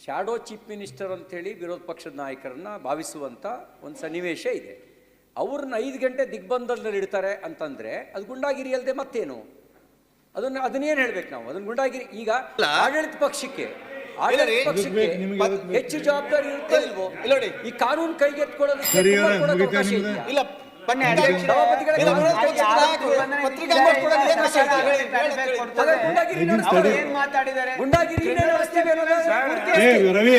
ಶಾಡೋ ಚೀಫ್ ಮಿನಿಸ್ಟರ್ ಅಂತೇಳಿ ವಿರೋಧ ಪಕ್ಷದ ನಾಯಕರನ್ನ ಭಾವಿಸುವಂತ ಒಂದು ಸನ್ನಿವೇಶ ಇದೆ. ಅವ್ರನ್ನ 5 ಗಂಟೆ ದಿಗ್ಬಂಧನದಲ್ಲಿ ಇಡ್ತಾರೆ ಅಂತಂದ್ರೆ ಅದು ಗುಂಡಾಗಿರಿ ಅಲ್ಲದೆ ಮತ್ತೇನು? ಅದನ್ನೇನು ಹೇಳ್ಬೇಕು ನಾವು? ಅದನ್ನ ಗುಂಡಾಗಿರಿ. ಈಗ ಆಡಳಿತ ಪಕ್ಷಕ್ಕೆ ಹೆಚ್ಚು ಜವಾಬ್ದಾರಿ ಇರುತ್ತೆ ಇಲ್ವೋ? ಈ ಕಾನೂನು ಕೈಗೆತ್ಕೊಳ್ಳೋದು ಇಲ್ಲ ರವಿ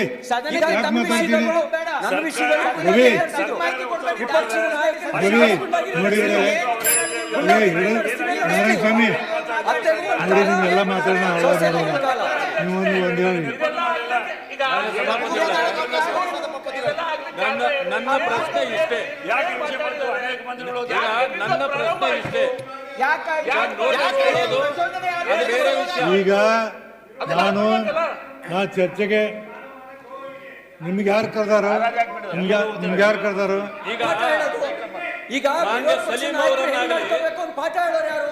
ನಾರಾಯಣಸ್ವಾಮಿ ನೋಡಿ, ನೀವೆಲ್ಲ ಮಾತಾಡೋಣ. ನೀವು ಒಂದು ಹೇಳಿ. ನನ್ನ ಪ್ರಶ್ನೆ ಇಷ್ಟೇ, ನನ್ನ ಪ್ರಶ್ನೆ ಇಷ್ಟೇ. ಈಗ ನಾ ಚರ್ಚೆಗೆ ನಿಮ್ಗೆ ಯಾರು ಕರೆದಾರ? ನಿಮ್ಗೆ ಯಾರು ಕರೆದಾರ? ಈಗ ಸಲೀಂ ಅವರನ್ನಾಗಲಿ ಪಾಠ ಹೇಳೋರು ಯಾರು?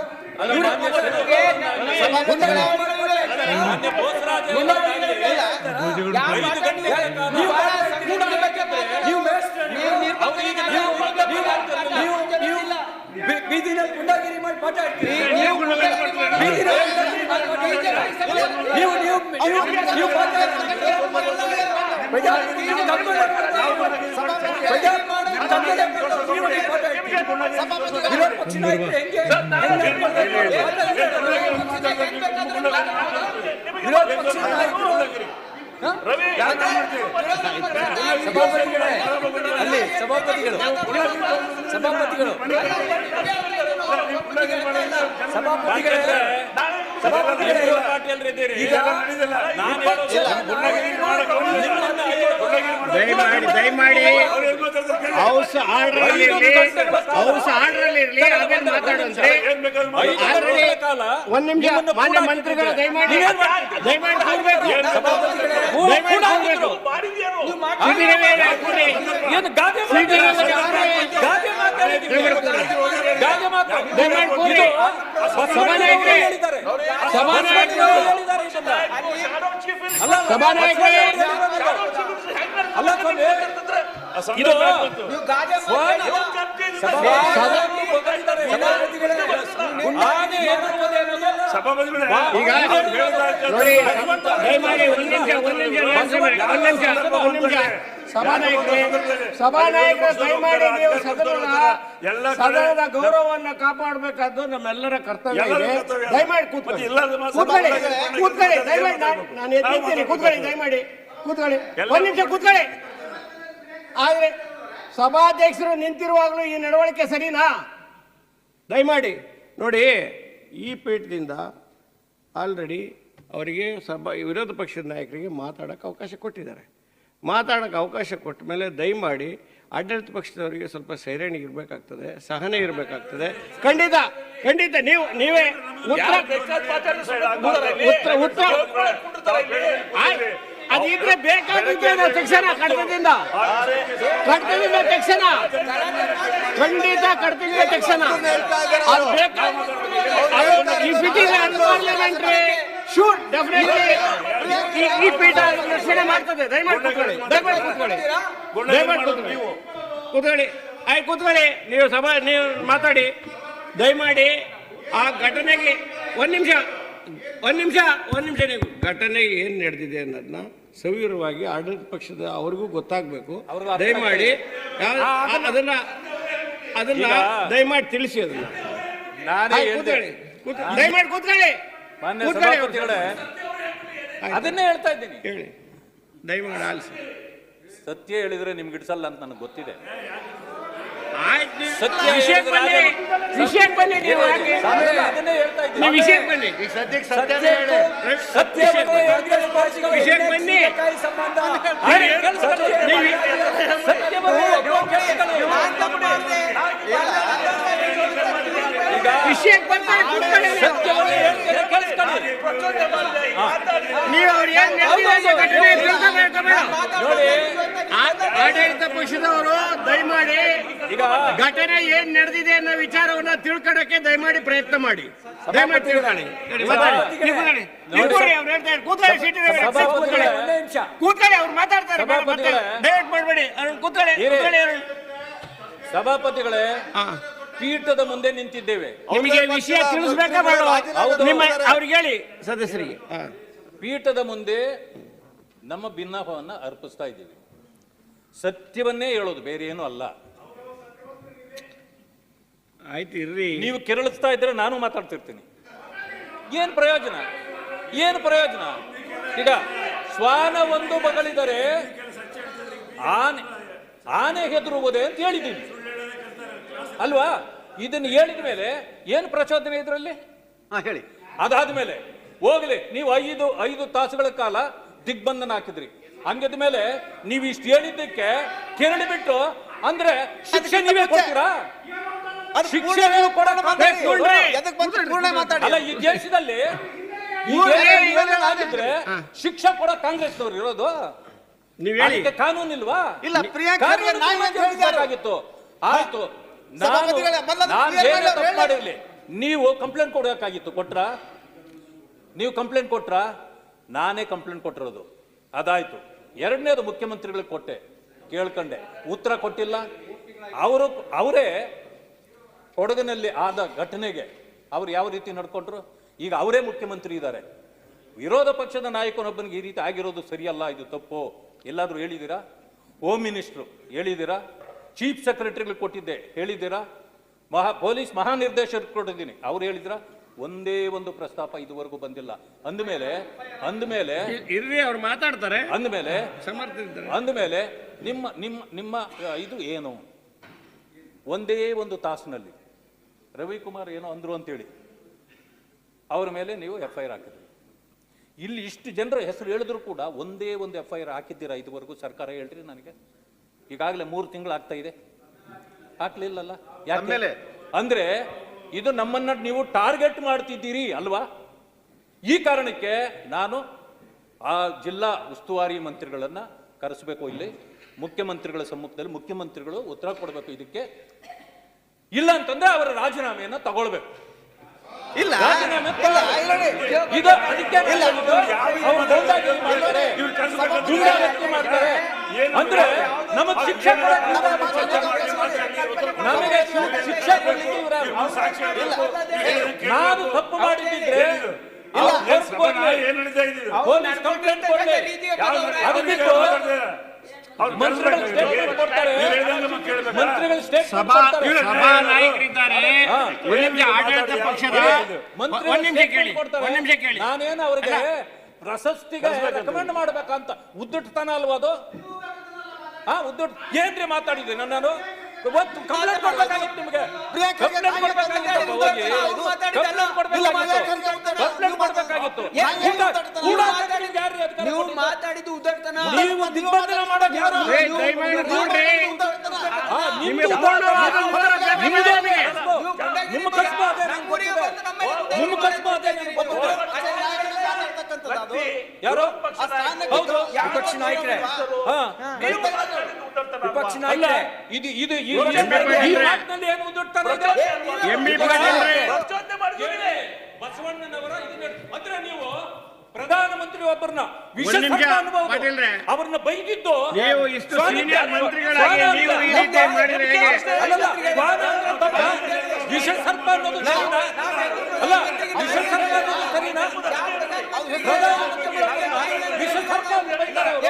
ಬೀದಿನಲ್ಲಿ ಗುಂಡಾಗಿರಿ ಮಾಡಿ ಪಾಠ ಹೇಳ್ತೀರಿ. ವಿರೋಧ ಪಕ್ಷ ನಾಯಕರು ಹೆಂಗೆ ವಿರೋಧ ಪಕ್ಷ ನಾಯಕರು ಅಲ್ಲಿ ಸಭಾಪತಿಗಳು ಇಬ್ರು ಪಾರ್ಟಿ ಅಲ್ರಿ ಇದ್ದೀರಿ. ಇದೆಲ್ಲ ನಡೆದಿಲ್ಲ. ನಾನು ಹೇಳೋದು ದಯಮಾಡಿ ಹೌಸ್ ಆರ್ಡರ್ ಇರಲಿ ಆಮೇಲೆ ಮಾತಾಡುವಂತೆ. ಒಂದ್ ನಿಮಿಷ ಮಾನ್ಯ ಮಂತ್ರಿಗಳು ದಯಮಾಡಿ ಕೂರ್ಬೇಕು. ಏನು ಗಾದೆ ಈಗ ನೋಡಿ ದಯಮಾಡಿ ಒಂದ್ ನಿಮಿಷ ಸಭಾನಾಯಕರು ದಯಮಾಡಿ ನೀವು ಸದನದ ಗೌರವವನ್ನು ಕಾಪಾಡಬೇಕಾದ್ದು ನಮ್ಮೆಲ್ಲರ ಕರ್ತವ್ಯ ಇದೆ. ದಯಮಾಡಿ ಕೂತ್ಕೊಳ್ಳಿ ದಯಮಾಡಿ ನಾನು ಎದ್ದಿದ್ದೀನಿ. ಕೂತ್ಕೊಳ್ಳಿ ದಯಮಾಡಿ ಕೂತ್ಕೊಳ್ಳಿ ಒಂದ್ ನಿಮಿಷ ಕೂತ್ಕೊಳ್ಳಿ. ಆದ್ರೆ ಸಭಾಧ್ಯಕ್ಷರು ನಿಂತಿರುವಾಗಲೂ ಈ ನಡವಳಿಕೆ ಸರಿನಾ? ದಯಮಾಡಿ ನೋಡಿ, ಈ ಪೀಠದಿಂದ ಆಲ್ರೆಡಿ ಅವರಿಗೆ ವಿರೋಧ ಪಕ್ಷದ ನಾಯಕರಿಗೆ ಮಾತಾಡೋಕ್ಕೆ ಅವಕಾಶ ಕೊಟ್ಟಿದ್ದಾರೆ. ಮಾತಾಡೋಕ್ಕೆ ಅವಕಾಶ ಕೊಟ್ಟ ಮೇಲೆ ದಯಮಾಡಿ ಆಡಳಿತ ಪಕ್ಷದವರಿಗೆ ಸ್ವಲ್ಪ ಸೈರಣಿ ಇರಬೇಕಾಗ್ತದೆ, ಸಹನೆ ಇರಬೇಕಾಗ್ತದೆ. ಖಂಡಿತ ನೀವೇ ಉತ್ತರ ಅದಿದ್ರೆ ಬೇಕಾಗಿದ್ರೆ ತಕ್ಷಣ ಕಡತದಿಂದ ತಕ್ಷಣ ಖಂಡಿತ ಕಡತದಿಂದ ತಕ್ಷಣ ಪಾರ್ಲಿಮೆಂಟ್ರಿ ಶೂಟ್ ಡೆಫಿನೆಟ್ಲಿ ಈ ಪೀಠ ರಕ್ಷಣೆ ಮಾಡ್ತದೆ. ದಯಮಾಡಿ ಕೂತ್ಕೊಳ್ಳಿ. ನೀವು ಮಾತಾಡಿ. ದಯಮಾಡಿ ಆ ಘಟನೆಗೆ ಒಂದ್ ನಿಮಿಷ ನೀವು ಘಟನೆಗೆ ಏನು ನಡೆದಿದೆ ಅನ್ನೋದನ್ನ ಸವಿವರವಾಗಿ ಆಡಳಿತ ಪಕ್ಷದ ಅವ್ರಿಗೂ ಗೊತ್ತಾಗಬೇಕು. ದಯಮಾಡಿ ಅದನ್ನ ದಯಮಾಡಿ ತಿಳಿಸಿ. ಅದನ್ನ ದಯಮಾಡಿ ಕೂತ್ಕೊಳ್ಳಿ. ಅದನ್ನೇ ಹೇಳ್ತಾ ಇದ್ದೀನಿ. ಹೇಳಿ ದಯಮಾಡಿ ಆಲಿಸಿ. ಸತ್ಯ ಹೇಳಿದ್ರೆ ನಿಮ್ಗೆ ಇಡ್ಸಲ್ಲ ಅಂತ ನನಗೆ ಗೊತ್ತಿದೆ. ವಿಷಯಕ್ಕೆ ಬನ್ನಿ. ನೀವು ಅದನ್ನೇ ಹೇಳ್ತಾ ಇದ್ದೀನಿ. ನೀವು ವಿಷಯಕ್ಕೆ ಬನ್ನಿ. ವಿಷಯಕ್ಕೆ ಬನ್ನಿ. ವಿಷಯಕ್ಕೆ ಬರ್ತಾರೆ. ನೀವು ಅವ್ರು ಏನ್ ಆಡಳಿತ ಪಕ್ಷದವರು ದಯಮಾಡಿ ಘಟನೆ ಏನ್ ನಡೆದಿದೆ ಅನ್ನೋ ವಿಚಾರವನ್ನ ತಿಳ್ಕೊಳಕ್ಕೆ ದಯಮಾಡಿ ಪ್ರಯತ್ನ ಮಾಡಿ. ದಯಮಾಡಿ ತಿಳ್ಕೊಳ್ಳಿ. ಕೂತ್ಕೊಳ್ಳಿ. ಅವ್ರು ಮಾತಾಡ್ತಾರೆ. ಡೈರೆಕ್ಟ್ ಮಾಡಬೇಡಿ. ಕೂತ್ಕೊಳ್ಳಿ. ಸಭಾಪತಿಗಳೇ, ಪೀಠದ ಮುಂದೆ ನಿಂತಿದ್ದೇವೆ. ನಿಮಗೆ ವಿಷಯ ತಿಳಿಸ್ಬೇಕಾ ಬೇಡ? ಅವ್ರಿಗೆ ಹೇಳಿ ಸದಸ್ಯರಿಗೆ. ಪೀಠದ ಮುಂದೆ ನಮ್ಮ ಭಿನ್ನಾಭವನ್ನ ಅರ್ಪಿಸ್ತಾ ಇದ್ದೀವಿ. ಸತ್ಯವನ್ನೇ ಹೇಳೋದು, ಬೇರೆ ಏನು ಅಲ್ಲ. ಆಯ್ತು ಇರ್ರಿ. ನೀವು ಕೆರಳಿಸ್ತಾ ಇದ್ರೆ ನಾನು ಮಾತಾಡ್ತಿರ್ತೀನಿ. ಏನ್ ಪ್ರಯೋಜನ? ಈಗ ಶ್ವಾನ ಒಂದು ಬಗಳಿದರೆ ಆನೆ ಹೆದರುವುದೇ ಅಂತ ಹೇಳಿದ್ದೀನಿ ಅಲ್ವಾ? ಇದನ್ನು ಹೇಳಿದ ಮೇಲೆ ಏನು ಪ್ರಚೋದನೆ ಇದರಲ್ಲಿ? ಹೇಳಿ. ಅದಾದ್ಮೇಲೆ ಹೋಗ್ಲಿ, ನೀವು 5 ತಾಸುಗಳ ಕಾಲ ದಿಗ್ಬಂಧನ ಹಾಕಿದ್ರಿ. ಹಂಗದ ಮೇಲೆ ನೀವು ಇಷ್ಟು ಹೇಳಿದ್ದಕ್ಕೆ ಕೆರಳಿ ಬಿಟ್ಟು ಅಂದ್ರೆ ಶಿಕ್ಷೆ ನೀವೇ ಕೊಡ್ತೀರಾ? ಶಿಕ್ಷೆ ನೀವು ಅಲ್ಲ, ಈ ದೇಶದಲ್ಲಿ ಆಗಿದ್ರೆ ಶಿಕ್ಷೆ ಕೊಡೋ ಕಾಂಗ್ರೆಸ್ನವ್ರು ಇರೋದು. ಅದಕ್ಕೆ ಕಾನೂನು ಇಲ್ವಾ? ಆಗಿತ್ತು. ಆಯ್ತು, ತಪ್ಪು ಮಾಡಿರ್ಲಿ. ನೀವು ಕಂಪ್ಲೇಂಟ್ ಕೊಡಬೇಕಾಗಿತ್ತು. ನೀವು ಕಂಪ್ಲೇಂಟ್ ಕೊಟ್ರ? ನಾನೇ ಕಂಪ್ಲೇಂಟ್ ಕೊಟ್ಟಿರೋದು. ಅದಾಯ್ತು. ಎರಡನೇದು ಮುಖ್ಯಮಂತ್ರಿಗಳಿಗೆ ಕೊಟ್ಟೆ, ಕೇಳ್ಕೊಂಡೆ, ಉತ್ತರ ಕೊಟ್ಟಿಲ್ಲ. ಅವರೇ ಕೊಡಗಿನಲ್ಲಿ ಆದ ಘಟನೆಗೆ ಅವ್ರು ಯಾವ ರೀತಿ ನಡ್ಕೊಂಡ್ರು. ಈಗ ಅವರೇ ಮುಖ್ಯಮಂತ್ರಿ ಇದ್ದಾರೆ. ವಿರೋಧ ಪಕ್ಷದ ನಾಯಕನೊಬ್ಬನಿಗೆ ಈ ರೀತಿ ಆಗಿರೋದು ಸರಿಯಲ್ಲ, ಇದು ತಪ್ಪು. ಎಲ್ಲಾದ್ರೂ ಹೇಳಿದ್ದೀರಾ? ಹೋಮ್ ಮಿನಿಸ್ಟ್ರು ಹೇಳಿದ್ದೀರಾ? ಚೀಫ್ ಸೆಕ್ರೆಟರಿಗಳು ಕೊಟ್ಟಿದ್ದೆ ಹೇಳಿದ್ದೀರಾ? ಪೊಲೀಸ್ ಮಹಾನಿರ್ದೇಶಕರು ಕೊಟ್ಟಿದ್ದೀನಿ, ಅವ್ರು ಹೇಳಿದ್ದೀರಾ? ಒಂದೇ ಒಂದು ಪ್ರಸ್ತಾಪ ಇದುವರೆಗೂ ಬಂದಿಲ್ಲ. ಅಂದಮೇಲೆ ಇರ್ರಿ, ಅವ್ರು ಮಾತಾಡ್ತಾರೆ. ಅಂದಮೇಲೆ ನಿಮ್ಮ ಇದು ಏನು? ಒಂದೇ ಒಂದು ತಾಸಿನಲ್ಲಿ ರವಿಕುಮಾರ್ ಏನೋ ಅಂದ್ರು ಅಂತೇಳಿ ಅವ್ರ ಮೇಲೆ ನೀವು FIR ಹಾಕಿದ್ರಿ. ಇಲ್ಲಿ ಇಷ್ಟು ಜನರ ಹೆಸರು ಹೇಳಿದ್ರು ಕೂಡ ಒಂದೇ ಒಂದು FIR ಹಾಕಿದ್ದೀರಾ ಇದುವರೆಗೂ? ಸರ್ಕಾರ ಹೇಳ್ರಿ ನನಗೆ. ಈಗಾಗಲೇ 3 ತಿಂಗಳು ಆಗ್ತಾ ಇದೆ, ಹಾಕ್ಲಿಲ್ಲಲ್ಲ ಯಾಕೆ? ಅಂದ್ರೆ ಇದು ನಮ್ಮನ್ನ ನೀವು ಟಾರ್ಗೆಟ್ ಮಾಡ್ತಿದ್ದೀರಿ ಅಲ್ವಾ? ಈ ಕಾರಣಕ್ಕೆ ನಾನು ಆ ಜಿಲ್ಲಾ ಉಸ್ತುವಾರಿ ಮಂತ್ರಿಗಳನ್ನ ಕರೆಸಬೇಕು, ಇಲ್ಲಿ ಮುಖ್ಯಮಂತ್ರಿಗಳ ಸಮ್ಮುಖದಲ್ಲಿ ಮುಖ್ಯಮಂತ್ರಿಗಳು ಉತ್ತರ ಕೊಡಬೇಕು ಇದಕ್ಕೆ. ಇಲ್ಲ ಅಂತಂದ್ರೆ ಅವರ ರಾಜೀನಾಮೆಯನ್ನ ತಗೊಳ್ಬೇಕು. ಇಲ್ಲ ರಾಜೀನಾಮೆ ಇದು ಅದಕ್ಕೆ ಮಾಡ್ತಾರೆ ಅಂದ್ರೆ ನಮಗ್ ಶಿಕ್ಷೆ ನಮಗೆ ಶಿಕ್ಷೆ ಕೊಡ್ಲಿಕ್ಕೆ ನಾವು ತಪ್ಪು ಮಾಡಿದ್ರೆ ಪೊಲೀಸ್ ಕಂಪ್ಲೇಂಟ್ ಕೊಡ್ಲಿ. ಅದು ಬಿಟ್ಟು ಮಂತ್ರಿಗಳು ಸ್ಟೇಟ್ಮೆಂಟ್ ಕೊಡ್ತಾರೆ, ಮಂತ್ರಿಗಳು ಸ್ಟೇಟ್ಮೆಂಟ್ ಕೊಡ್ತಾರೆ, ನಾನೇನು ಅವ್ರಿಗೆ ಪ್ರಶಸ್ತಿಗೆ ರೆಕಮೆಂಡ್ ಮಾಡ್ಬೇಕಂತ ಉದ್ದುಟ್ಟತನ ಅಲ್ವಾ ಅದು? ಉದ್ದುಟ್ ಏನ್ರಿ ಮಾತಾಡಿದ್ದೆ ನಾನು? ಕಂಪ್ಲೇಂಟ್ ಕೊಡ್ಬೇಕಾಗಿತ್ತು ನಿಮಗೆ, ಕಂಪ್ಲೇಂಟ್ ಕೊಡ್ಬೇಕಾಗಿತ್ತು. ನೀವು ಮಾತಾಡಿದ್ದು ಉದ್ದಟತನ. ನೀವು ದಿಗ್ಬಂಧನ ಮಾಡಕ್ಕೆ ಯಾರು? ನಿಮ್ಮ ಕಸ್ಬ ಅದೇ, ನಿಮ್ಮ ಕಸ್ಬ ಅದೇ. ಯಾರೋ ವಿಪಕ್ಷ ನಾಯಕರೇ, ವಿಪಕ್ಷ ಅಲ್ಲ, ನಾಯಕರೇ, ಇದು ಇದು ಈ ಮಾತಿನಲ್ಲಿ ಏನು ಉದ್ದುಟ್ಟತನ ಇದೆ? ಬಸವಣ್ಣನವರ ಅಂದ್ರೆ ನೀವು ಪ್ರಧಾನಮಂತ್ರಿ ಒಬ್ಬರನ್ನ ಅವ್ರನ್ನ ಬೈದಿದ್ದು ವಿಷ ಸರ್ಪ ಅನ್ನೋದು ಸರಿನಾ? ಅಲ್ಲ, ವಿಷ ಸರ್ಪ ಅನ್ನೋದು ಸರಿನಾ? ವಿಷ ಸರ್ಪ ಅಂತ ಬೈತಾರೆ ಅವರು.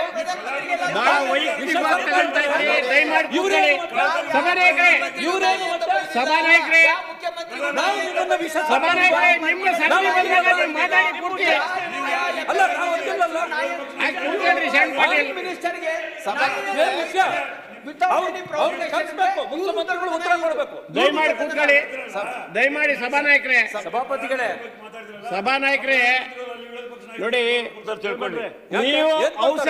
ಮುಖ್ಯಮಂತ್ರಿಗಳು ಉತ್ತರ ಕೊಡಬೇಕು. ದಯಮಾಡಿ ಕೂತ್ಕೊಳ್ಳಿ, ದಯಮಾಡಿ ಸಭಾನಾಯಕರೇ, ಸಭಾಪತಿಗಳೇ, ಸಭಾನಾಯಕರೇ ನೋಡಿ, ನೀವು ಔಷಧ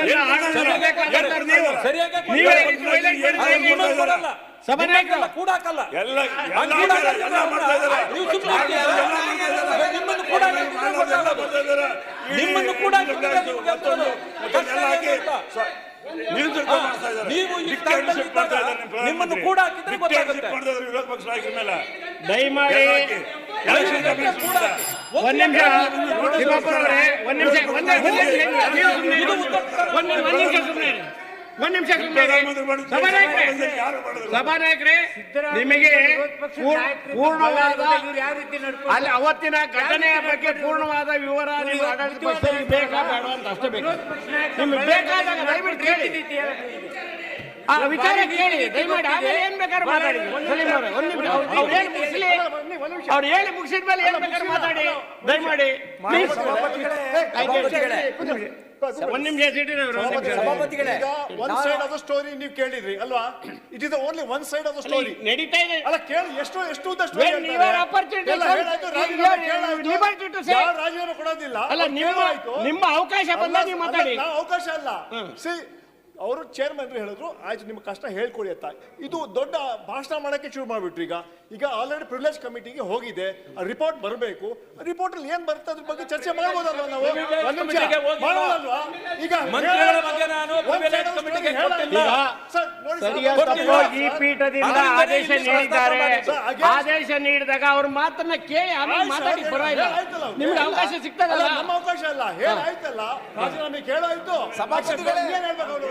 ಸಭಾನಾಯಕರಲ್ಲ ಕೂಡ ಹಾಕಲ್ಲ, ನಿಮ್ಮನ್ನು ಕೂಡ ನಿಮ್ಮನ್ನು ಕೂಡ ನೀವು ನಿಮ್ಮನ್ನು ಕೂಡ ಹಾಕಿದ್ರೆ ಗೊತ್ತಾಗುತ್ತೆ. ದಯಮಾಡಿ ಒಂದ್ ನಿಮಿಷ, ಒಂದ್ ನಿಮಿಷ ಸಭಾನಾಯಕರೇ, ನಿಮಗೆ ಪೂರ್ಣವಾದ ಅಲ್ಲಿ ಅವತ್ತಿನ ಘಟನೆಯ ಬಗ್ಗೆ ಪೂರ್ಣವಾದ ವಿವರ ನೀವು ಆಡಳಿತ ಪಕ್ಷದವರಿಗೆ ಬೇಕಾ ಬೇಡ ಅಂತ ಅಷ್ಟೇ ಬೇಕು. ನಿಮ್ಗೆ ಬೇಕಾದಾಗ ದಯವಿಟ್ಟು ಕೇಳಿ, ಆ ವಿಚಾರ ಕೇಳಿ ದಯಮಾಡಿ. ಆಮೇಲೆ ಏನ್ ಬೇಕಾದ್ರೂ ಮಾತಾಡಿ. ಅವ್ರು ಹೇಳಿ ಮುಗಿಸಿದ ಮೇಲೆ ಏನ್ ಬೇಕಾದ್ರೂ ಮಾತಾಡಿ ದಯಮಾಡಿ. ಒಂದ್ ನಿಮಿಷ ಸಭಾಪತಿಗಳೇ, one side of the story ನೀವು ಕೇಳಿದ್ರಿ ಅಲ್ವಾ? It is only one side of the story ನಡೀತಾ ಇದೆ. ಅಲ್ಲ ಕೇಳಿ, ಎಷ್ಟು ಉದ್ದ ರಾಜೀನಾಮೆ ಕೊಡೋದಿಲ್ಲ. ಅಲ್ಲ, ನಿಮ್ಮ ಅವಕಾಶ ಬಂದ ನೀವು ಮಾತಾಡಿ. ಅವಕಾಶ ಅಲ್ಲ. ಅವರು ಚೇರ್ಮನ್ ಹೇಳಿದ್ರು, ಆಯ್ತು ನಿಮ್ಮ ಕಷ್ಟ ಹೇಳ್ಕೊಡಿ ಅಂತ. ಇದು ದೊಡ್ಡ ಭಾಷಣ ಮಾಡಕ್ಕೆ ಶುರು ಮಾಡ್ಬಿಟ್ರು. ಈಗ ಆಲ್ರೆಡಿ ಪ್ರಿವಿಲೇಜ್ ಕಮಿಟಿಗೆ ಹೋಗಿದೆ, ರಿಪೋರ್ಟ್ ಬರಬೇಕು. ರಿಪೋರ್ಟ್ ಅಲ್ಲಿ ಏನ್ ಬರುತ್ತೆ ಅದ್ರ ಬಗ್ಗೆ ಚರ್ಚೆ ಮಾಡಬಹುದಲ್ವಾ ನಾವು? ಒಂದ್ ನಿಮಿಷ ಮಾಡೋದಲ್ವಾ? ಈಗ ಈ ಪೀಠದಿಂದ ಆದೇಶ ನೀಡಿದ್ದಾರೆ. ಆದೇಶ ನೀಡಿದಾಗ ಅವ್ರ ಮಾತನ್ನ ಕೇಳಿ ಆಮೇಲೆ ಮಾತಾಡಿ ಬರೋಲ್ಲ. ನಿಮ್ಗೆ ಅವಕಾಶ ಸಿಗ್ತದಲ್ಲ? ನಮ್ಮ ಅವಕಾಶ ಅಲ್ಲ, ಹೇಳಾಯ್ತಲ್ಲ, ರಾಜೀನಾಮೆ ಕೇಳಾಯ್ತು. ಏನ್ ಹೇಳ್ಬೇಕು ಅವರು?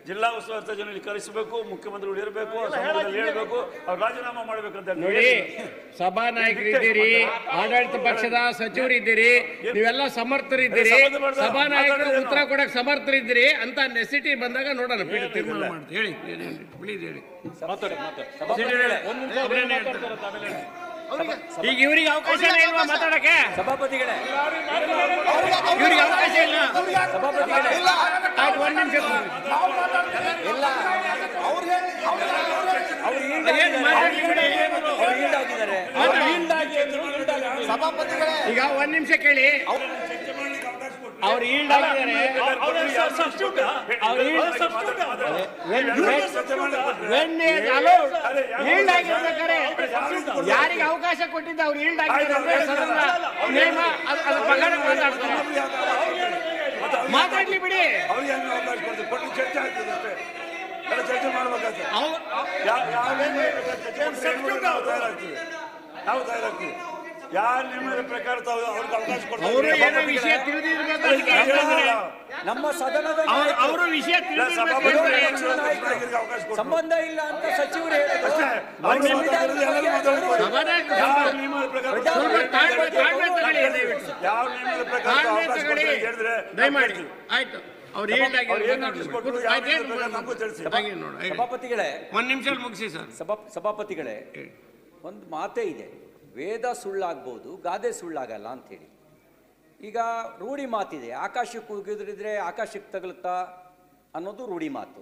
ಜಿಲ್ಲಾ ಉಸ್ತುವಾರಿ ಸಚಿವರಲ್ಲಿ ಕರೆಸಬೇಕು, ಮುಖ್ಯಮಂತ್ರಿಗಳು ಇರಬೇಕು, ಹೇಳ್ಬೇಕು, ಅವ್ರು ರಾಜೀನಾಮೆ ಮಾಡ್ಬೇಕಂತ ನೋಡಿ. ಸಭಾನಾಯಕರಿದ್ದೀರಿ, ಆಡಳಿತ ಪಕ್ಷದ ಸಚಿವರಿದ್ದೀರಿ, ನೀವೆಲ್ಲ ಸಮರ್ಥರಿದ್ದೀರಿ, ಸಭಾನಾಯಕರು ಉತ್ತರ ಕೊಡಕ್ ಸಮರ್ಥರಿದ್ದೀರಿ ಅಂತ ನೆಸಿಟಿ ಬಂದಾಗ ನೋಡೋಣ, ಪೀಠ ತೀರ್ಮಾನ ಮಾಡ್ತೀವಿ. ಹೇಳಿ ಪ್ಲೀಸ್ ಹೇಳಿ. ಈಗ ಇವರಿಗೆ ಅವಕಾಶ ಇಲ್ವಾ ಮಾತಾಡಕ್ಕೆ? ಸಭಾಪತಿಗಳೇ, ಇವರಿಗೆ ಅವಕಾಶ ಇಲ್ಲ. ಸಭಾಪತಿಗಳೇ, ಒಂದ್ ನಿಮಿಷ. ಅವ್ರು ಈಡಾಗಿದ್ದಾರೆ. ಈಗ ಒಂದ್ ನಿಮಿಷ ಕೇಳಿ, ಅವ್ರು ಈಲ್ಡ್ ಆಗಿದ್ದಾರೆ. ಈಲ್ಡ್ ಆಗಿರ್ಬೇಕಾರೆ ಯಾರಿಗೆ ಅವಕಾಶ ಕೊಟ್ಟಿದ್ದ ಅವ್ರು ಈಲ್ಡ್ ಆಗಿದ್ದಾರೆ ನೇಮ ಅದು ಪ್ರಕಾರ ಮಾತಾಡ್ತಾರೆ. ಮಾತಾಡ್ಲಿ ಬಿಡಿ. ಚರ್ಚೆ ಮಾಡ್ಬೇಕಾಗ್ತದೆ. ನಾವು ತಯಾರಾಗ್ತೀವಿ. ಯಾರ ನಿಯಮದ ಪ್ರಕಾರ ಅವ್ರಿಗೆ ಅವಕಾಶ ಅವರು ಏನೋ ವಿಷಯ ತಿಳಿದಿರ್ಬೇಕು. ನಮ್ಮ ಸದನದ ಅವರು ವಿಷಯ ಸಂಬಂಧ ಇಲ್ಲ ಅಂತ ಸಚಿವರು ದಯಮಾಡಿ ಆಯ್ತು. ಅವ್ರು ಸಭಾಪತಿಗಳೇ, ಒಂದ್ ನಿಮಿಷ ಮುಗಿಸಿ ಸರ್. ಸಭಾಪತಿಗಳೇ, ಒಂದು ಮಾತೇ ಇದೆ, ವೇದ ಸುಳ್ಳಾಗ್ಬೋದು, ಗಾದೆ ಸುಳ್ಳಾಗಲ್ಲ ಅಂಥೇಳಿ. ಈಗ ರೂಢಿ ಮಾತಿದೆ, ಆಕಾಶಕ್ಕೆ ಉಗಿದ್ರಿದ್ರೆ ಆಕಾಶಕ್ಕೆ ತಗಲುತ್ತಾ ಅನ್ನೋದು ರೂಢಿ ಮಾತು.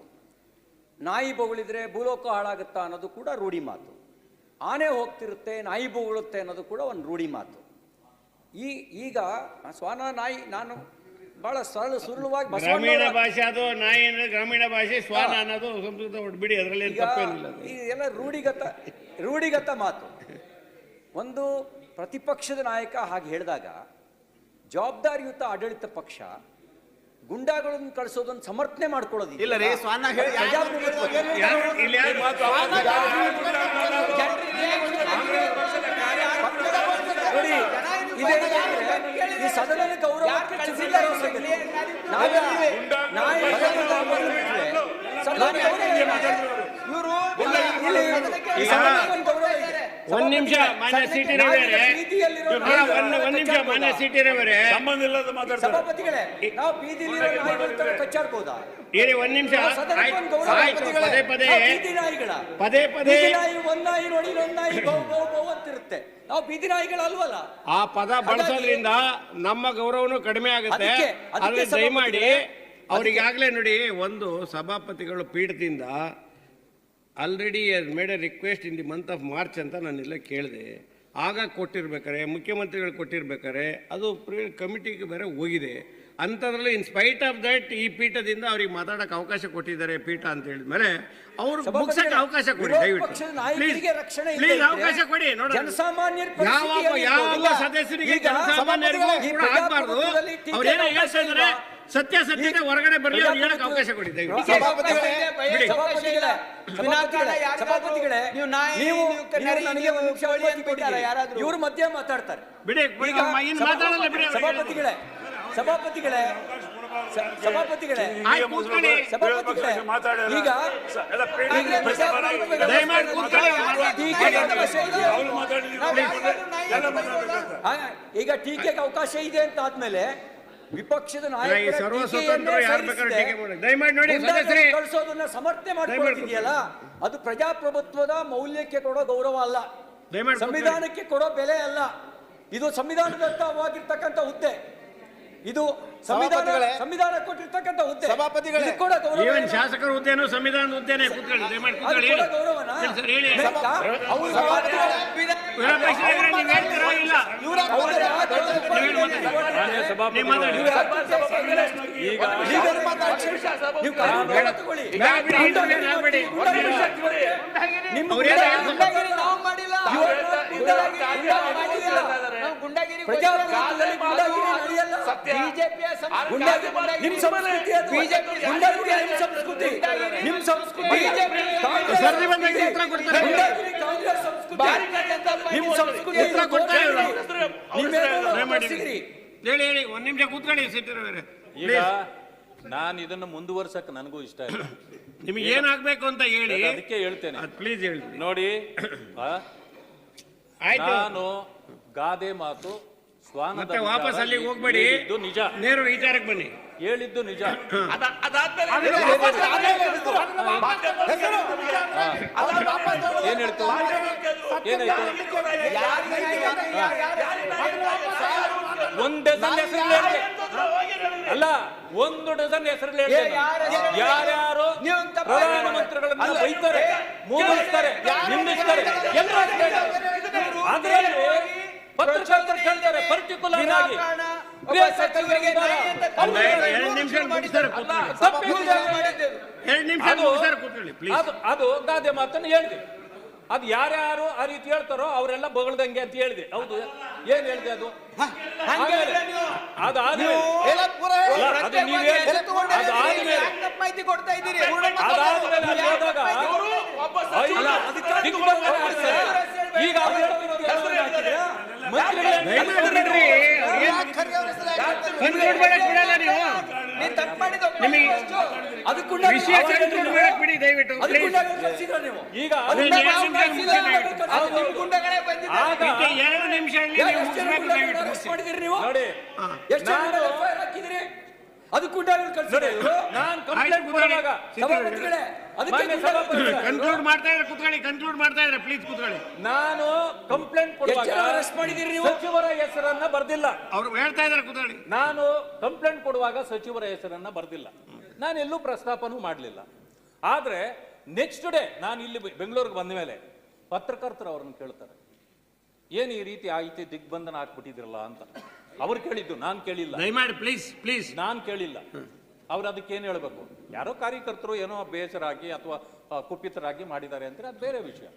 ನಾಯಿ ಬೊಗಳಿದ್ರೆ ಭೂಲೋಕ ಹಾಳಾಗುತ್ತಾ ಅನ್ನೋದು ಕೂಡ ರೂಢಿ ಮಾತು. ಆನೆ ಹೋಗ್ತಿರುತ್ತೆ, ನಾಯಿ ಬೊಗಳುತ್ತೆ ಅನ್ನೋದು ಕೂಡ ಒಂದು ರೂಢಿ ಮಾತು. ಈಗ ಶ್ವಾನ ನಾಯಿ, ನಾನು ಬಹಳ ಸುರಳವಾಗಿ ಗ್ರಾಮೀಣ ಭಾಷೆ, ಅದು ನಾಯಿ ಅಂದ್ರೆ ಗ್ರಾಮೀಣ ಭಾಷೆ, ಶ್ವಾನ ಅನ್ನೋದು ಸಂಸ್ಕೃತ ಬಿಡಿ, ಅದರಲ್ಲಿ ತಪ್ಪೇನಿಲ್ಲ. ಇದೆಲ್ಲ ರೂಢಿಗತ ಮಾತು. ಒಂದು ಪ್ರತಿಪಕ್ಷದ ನಾಯಕ ಹಾಗೆ ಹೇಳಿದಾಗ ಜವಾಬ್ದಾರಿಯುತ ಆಡಳಿತ ಪಕ್ಷ ಗುಂಡಾಗಳನ್ನು ಕಳಿಸೋದನ್ನು ಸಮರ್ಥನೆ ಮಾಡ್ಕೊಳ್ಳೋದು ಇಲ್ಲ ರೀ, ಸ್ವಾನ ಈ ಸದನದ ಗೌರವ ಒಂದ್ ನಿಮಿಷ ಮಾನ್ಯ ಸಿಟಿ ರವರೇ, ಒಂದ್ ನಿಮಿಷ ಮಾನ್ಯ ಸಿಟಿ ರವರೇ, ಸಂಬಂಧ ಇಲ್ಲದ ಮಾತಾಡ್ತಾರೆ. ಸಭಾಪತಿಗಳೇ, ನಾವು ಬೀದಿಲಿ ಕಚ್ಚಾಡ್ಬೋದಾ? ಇರಿ ಒಂದ್ ನಿಮಿಷ. ಆಯ್ತು, ಪದೇ ಪದೇ ಒಂದ್ ನಾಯಿ ನೋಡಿ ಇನ್ನೊಂದ್ ನಾಯಿ ಬೌ ಬೌ ಬೌ ಅಂತಿರುತ್ತೆ. ನಾವು ಬೀದಿ ನಾಯಿಗಳಲ್ವಲ್ಲ. ಆ ಪದ ಬಳಸೋದ್ರಿಂದ ನಮ್ಮ ಗೌರವನು ಕಡಿಮೆ ಆಗುತ್ತೆ. ಆದ್ರೆ ದಯಮಾಡಿ ಅವ್ರಿಗಾಗಲೇ ನೋಡಿ, ಒಂದು ಸಭಾಪತಿಗಳು ಪೀಠದಿಂದ already made a request in the month of March ಅಂತ ನಾನೆಲ್ಲ ಕೇಳಿದೆ. ಆಗ ಕೊಟ್ಟಿರ್ಬೇಕಾರೆ, ಮುಖ್ಯಮಂತ್ರಿಗಳು ಕೊಟ್ಟಿರ್ಬೇಕಾರೆ ಅದು ಕಮಿಟಿಗೆ ಬೇರೆ ಹೋಗಿದೆ. ಅಂಥದ್ರಲ್ಲಿ ಇನ್ ಸ್ಪೈಟ್ ಆಫ್ ದಟ್ ಈ ಪೀಠದಿಂದ ಅವ್ರಿಗೆ ಮಾತಾಡೋಕೆ ಅವಕಾಶ ಕೊಟ್ಟಿದ್ದಾರೆ ಪೀಠ ಅಂತ ಹೇಳಿದ್ಮೇಲೆ ಅವ್ರು ಮುಗಿಸಕ್ಕೆ ಅವಕಾಶ ಕೊಡಿ ದಯವಿಟ್ಟು. ಪ್ಲೀಸ್ ಅವಕಾಶ ಕೊಡಿ. ನೋಡಿ, ಯಾವ ಸದಸ್ಯರಿಗೆ ಜನಸಾಮಾನ್ಯರಿಗೂ ಕೂಡ ಆಗಬಾರ್ದು. ಅವ್ರೇನೋ ಹೇಳ್ತಾ ಇದ್ದಾರೆ, ಸತ್ಯಾಸತ್ಯತೆ ಹೊರಗಡೆ ಬರಲಿ, ಅವ್ರು ಹೇಳಕ್ಕೆ ಅವಕಾಶ ಕೊಡಿ ದಯವಿಟ್ಟು. ಇವರು ಮಧ್ಯ ಮಾತಾಡ್ತಾರೆ ಬಿಡಿ, ಮಾತಾಡಲ್ಲ ಬಿಡಿ. ಸಭಾಪತಿಗಳೇ, ಈಗ ಟೀಕೆಗೆ ಅವಕಾಶ ಇದೆ ಅಂತ ಆದ್ಮೇಲೆ ವಿಪಕ್ಷದ ಕಳಿಸೋದನ್ನ ಸಮರ್ಥನೆ ಮಾಡ್ಕೊಳ್ತಿದೆಯಲ್ಲ, ಅದು ಪ್ರಜಾಪ್ರಭುತ್ವದ ಮೌಲ್ಯಕ್ಕೆ ಕೊಡೋ ಗೌರವ ಅಲ್ಲ, ಸಂವಿಧಾನಕ್ಕೆ ಕೊಡೋ ಬೆಲೆ ಅಲ್ಲ. ಇದು ಸಂವಿಧಾನದತ್ತವಾಗಿರ್ತಕ್ಕಂಥ ಹುದ್ದೆ, ಇದು ಸಂವಿಧಾನ ಕೊಟ್ಟಿರ್ತಕ್ಕಂಥ ಹುದ್ದೆ. ಈವನ್ ಶಾಸಕರ ಹುದ್ದೆನೂ ಸಂವಿಧಾನದ ಹುದ್ದೆನೇ. ಕೂತ್ಕೊಳ್ಳಿ, ದಯಮಾಡಿ ಕೂತ್ಕೊಳ್ಳಿ. ಹೇಳಿ ಒಂದ್ ನಿಮಿಷ ಕೂತ್ಕೊಳ್ಳಿ ಸಿಟ್ಟಿರವರೇ. ಈಗ ನಾನು ಇದನ್ನು ಮುಂದುವರ್ಸಕ್ ನನಗೂ ಇಷ್ಟ ಇಲ್ಲ. ನಿಮ್ಗೆ ಏನಾಗ್ಬೇಕು ಅಂತ ಹೇಳಿ, ಅದಕ್ಕೆ ಹೇಳ್ತೇನೆ. ಪ್ಲೀಸ್ ಹೇಳಿ. ನೋಡಿ, ನಾನು ಗಾದೆ ಮಾತು ಮತ್ತೆ ವಾಪಸ್ ಅಲ್ಲಿಗೆ ಹೋಗ್ಬೇಡಿ, ನಿಜ, ನೇರ ವಿಚಾರಕ್ಕೆ ಬನ್ನಿ. ಹೇಳಿದ್ದು ನಿಜ. ಏನ್ ಹೇಳ್ತು, ಏನಾಯ್ತು? ಒಂದು ಡಜನ್ ಹೆಸರು ಅಲ್ಲ, ಒಂದು ಡಜನ್ ಹೆಸರು ಯಾರ್ಯಾರು ಪ್ರಧಾನಮಂತ್ರಿಗಳನ್ನ ಬೈತಾರೆ, ಮೂಗಿಸ್ತಾರೆ, ನಿಂದಿಸ್ತಾರೆ, ಅದರಲ್ಲಿ ಪತ್ರಕರ್ತರು ಕೇಳ್ತಾರೆ ಪರ್ಟಿಕ್ಯುಲರ್ ಆಗಿ ಒಬ್ಬ ಸಚಿವರಿಗೆ ನಾಯಿ ಅಂತ ಅದು ಗಾದೆ ಮಾತನ್ನು ಹೇಳಿದೆ. ಅದು ಯಾರ್ಯಾರು ಆ ರೀತಿ ಹೇಳ್ತಾರೋ ಅವರೆಲ್ಲ ಬಗಳದಂಗೆ ಅಂತ ಹೇಳಿದೆ. ಹೌದು, ಏನ್ ಹೇಳಿದೆ ಅದು? ಅದಾದ್ಮೇಲೆ ಮಾಹಿತಿ ಕೊಡ್ತಾ ಇದ್ದೀರಿ. ಈಗ ನಾನು ಕಂಪ್ಲೇಂಟ್ ಕೊಡುವಾಗ ಸಚಿವರ ಹೆಸರನ್ನ ಬರ್ದಿಲ್ಲ. ಅವ್ರು ಹೇಳ್ತಾ ಇದಾರೆ ಕೂತ್ಕೊಳ್ಳಿ. ನಾನು ಕಂಪ್ಲೇಂಟ್ ಕೊಡುವಾಗ ಸಚಿವರ ಹೆಸರನ್ನ ಬರ್ದಿಲ್ಲ, ನಾನು ಎಲ್ಲೂ ಪ್ರಸ್ತಾಪನೂ ಮಾಡಲಿಲ್ಲ. ಆದ್ರೆ ನೆಕ್ಸ್ಟ್ ಡೇ ನಾನು ಇಲ್ಲಿ ಬೆಂಗಳೂರಿಗೆ ಬಂದ ಮೇಲೆ ಪತ್ರಕರ್ತರು ಅವ್ರನ್ನ ಕೇಳ್ತಾರೆ, ಏನು ಈ ರೀತಿ ಆಯ್ತು, ದಿಗ್ಬಂಧನ ಹಾಕ್ಬಿಟ್ಟಿದ್ರಲ್ಲ ಅಂತ. ಅವ್ರು ಕೇಳಿದ್ದು, ನಾನು ಕೇಳಿಲ್ಲ. ದಯಮಾಡಿ ಪ್ಲೀಸ್ ಪ್ಲೀಸ್, ನಾನು ಕೇಳಿಲ್ಲ. ಅವ್ರು ಅದಕ್ಕೆ ಏನು ಹೇಳ್ಬೇಕು? ಯಾರೋ ಕಾರ್ಯಕರ್ತರು ಏನೋ ಬೇಸರಾಗಿ ಅಥವಾ ಕುಪಿತರಾಗಿ ಮಾಡಿದ್ದಾರೆ ಅಂದ್ರೆ ಅದು ಬೇರೆ ವಿಷಯ.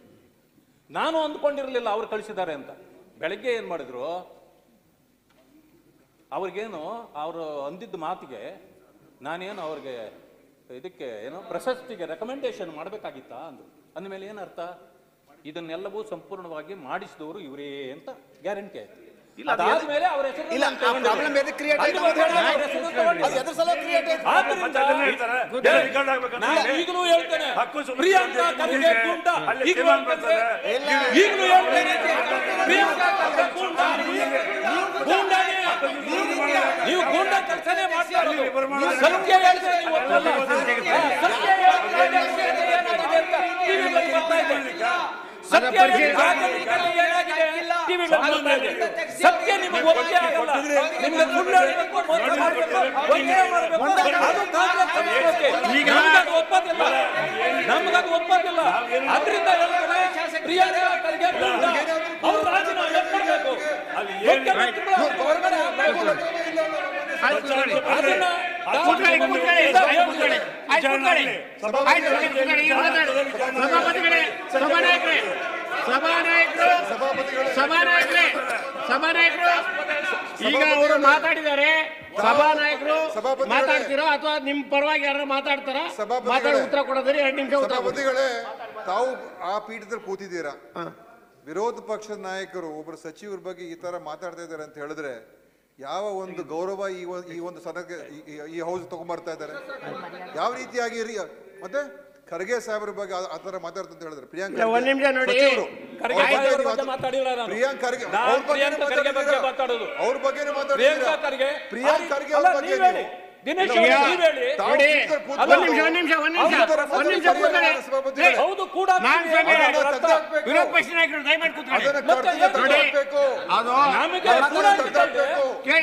ನಾನು ಅಂದ್ಕೊಂಡಿರಲಿಲ್ಲ ಅವ್ರು ಕಳಿಸಿದ್ದಾರೆ ಅಂತ. ಬೆಳಗ್ಗೆ ಏನ್ ಮಾಡಿದ್ರು, ಅವ್ರಿಗೇನು ಅವರು ಅಂದಿದ್ದ ಮಾತಿಗೆ ನಾನೇನು ಅವ್ರಿಗೆ ಇದಕ್ಕೆ ಏನೋ ಪ್ರಶಸ್ತಿಗೆ ರೆಕಮೆಂಡೇಶನ್ ಮಾಡಬೇಕಾಗಿತ್ತಾ ಅಂದ್ರು. ಅಂದಮೇಲೆ ಏನರ್ಥ? ಇದನ್ನೆಲ್ಲವೂ ಸಂಪೂರ್ಣವಾಗಿ ಮಾಡಿಸಿದವರು ಇವರೇ ಅಂತ ಗ್ಯಾರಂಟಿ ಆಯ್ತು. ಅದಾದ್ಮೇಲೆ ಅವ್ರ ಹೆಸರು ಈಗಲೂ ಹೇಳ್ತೇನೆ, ಪ್ರಿಯಾಂಕಾ ಖರ್ಗೆ ಗೂಂಡ. ಈಗಲೂ ಹೇಳ್ತೇನೆ, ಪ್ರಿಯಾಂಕಾ ಖರ್ಗೆ ಗೂಂಡ. ನೀವು ಗೂಂಡ ಕೆಲಸನೇ ಮಾಡ್ತಾ ಇರೋದು. ಸತ್ಯ ಹೇಳ್ತೇನೆ, ನೀವು ಒಪ್ಪಲ್ಲ. ಸತ್ಯ ಸತ್ಯ ನಿಮಗೆ ಒಪ್ಪಿಗೆ ಆಗಲ್ಲ. ನಿಮಗೆ ಸುಳ್ಳು ಹೇಳಬೇಕು, ಮೋಸ ಮಾಡಬೇಕು, ವಂಚನೆ ಮಾಡಬೇಕು. ಅದು ಕಾಂಗ್ರೆಸ್ ಒಪ್ಪೋದಿಲ್ಲ, ನಮಗದು ಒಪ್ಪೋದಿಲ್ಲ. ಅದರಿಂದ ಹೇಳ್ತಾರೆ, ಪ್ರಿಯಾಂಕಾ ಖರ್ಗೆ ಗೂಂಡ ಅವ್ರು ರಾಜೀನಾಮೆ ಕೊಡಬೇಕು. ಸಭಾನಾಯಕರು ಈಗ ಅವರು ಮಾತಾಡಿದ್ದಾರೆ. ಸಭಾನಾಯಕರು ಮಾತಾಡ್ತೀರೋ ಅಥವಾ ನಿಮ್ ಪರವಾಗಿ ಯಾರು ಮಾತಾಡ್ತಾರ? ಮಾತಾಡಿ ಉತ್ತರ ಕೊಡೋದ್ರಿ. 2 ನಿಮಿಷ ಉತ್ತರ. ಸಭಾಪತಿಗಳೇ, ತಾವು ಆ ಪೀಠದಲ್ಲಿ ಕೂತಿದ್ದೀರಾ. ವಿರೋಧ ಪಕ್ಷದ ನಾಯಕರು ಒಬ್ಬರು ಸಚಿವರ ಬಗ್ಗೆ ಈ ತರ ಮಾತಾಡ್ತಾ ಇದ್ದಾರೆ ಅಂತ ಹೇಳಿದ್ರೆ ಯಾವ ಒಂದು ಗೌರವ ಈ ಒಂದು ಸದಕ್ಕೆ ಈ ಹೌಸ್ ತಗೊಂಡ್ಬರ್ತಾ ಇದ್ದಾರೆ? ಯಾವ ರೀತಿಯಾಗಿ ಮತ್ತೆ ಖರ್ಗೆ ಸಾಹೇಬ್ರ ಬಗ್ಗೆ ಆ ತರ ಮಾತಾಡ್ತಾ ಹೇಳಿದ್ರೆ ಪ್ರಿಯಾಂಕಾ ಒಂದ್ ನಿಮಿಷ ನೋಡಿ. ಪ್ರಿಯಾಂಕ್ ಖರ್ಗೆ ಅವ್ರ ಬಗ್ಗೆ ಪ್ರಿಯಾಂಕ್ ಖರ್ಗೆ ಅವ್ರ ಬಗ್ಗೆ ವಿರೋಧ ಪಕ್ಷ ನಾಯಕರು ದಯಮಾಡಿ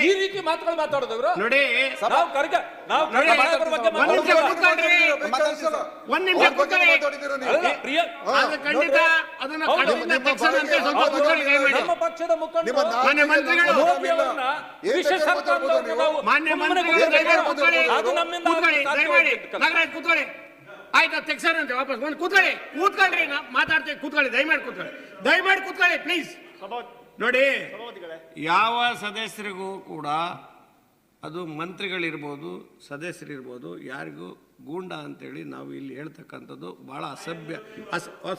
ಈ ರೀತಿ ಮಾತುಗಳು ಮಾತಾಡೋದವ್ರು ನೋಡಿ. ಒಂದ್ ನಿಮಿಷ ಕೂತ್ಕೊಳ್ಳಿ. ಖಂಡಿತ ಅದನ್ನ ಕಡದಿಂದ ತಕ್ಷಣಂತೆ ಸ್ವಲ್ಪ ಕೂತ್ಕೊಳ್ಳಿ ದಯಮಾಡಿ. ನಮ್ಮ ಪಕ್ಷದ ಮುಖಂಡರು ಮಾನ್ಯ ಮಂತ್ರಿಗಳು ಕೂತ್ಕೊಳ್ಳಿ. ಆಯ್ತಾ? ತಕ್ಷಣ ಅಂತೆ ವಾಪಸ್ ಬಂದು ಕೂತ್ಕೊಳ್ಳಿ. ಮಾತಾಡ್ತೀವಿ, ಕೂತ್ಕೊಳ್ಳಿ. ದಯಮಾಡಿ ಕೂತ್ಕೊಳ್ಳಿ ಪ್ಲೀಸ್. ನೋಡಿ, ಯಾವ ಸದಸ್ಯರಿಗೂ ಕೂಡ ಅದು ಮಂತ್ರಿಗಳಿರ್ಬೋದು, ಸದಸ್ಯರಿರ್ಬೋದು, ಯಾರಿಗೂ ಗೂಂಡ ಅಂತೇಳಿ ನಾವು ಇಲ್ಲಿ ಹೇಳ್ತಕ್ಕಂಥದ್ದು ಭಾಳ ಅಸಭ್ಯ.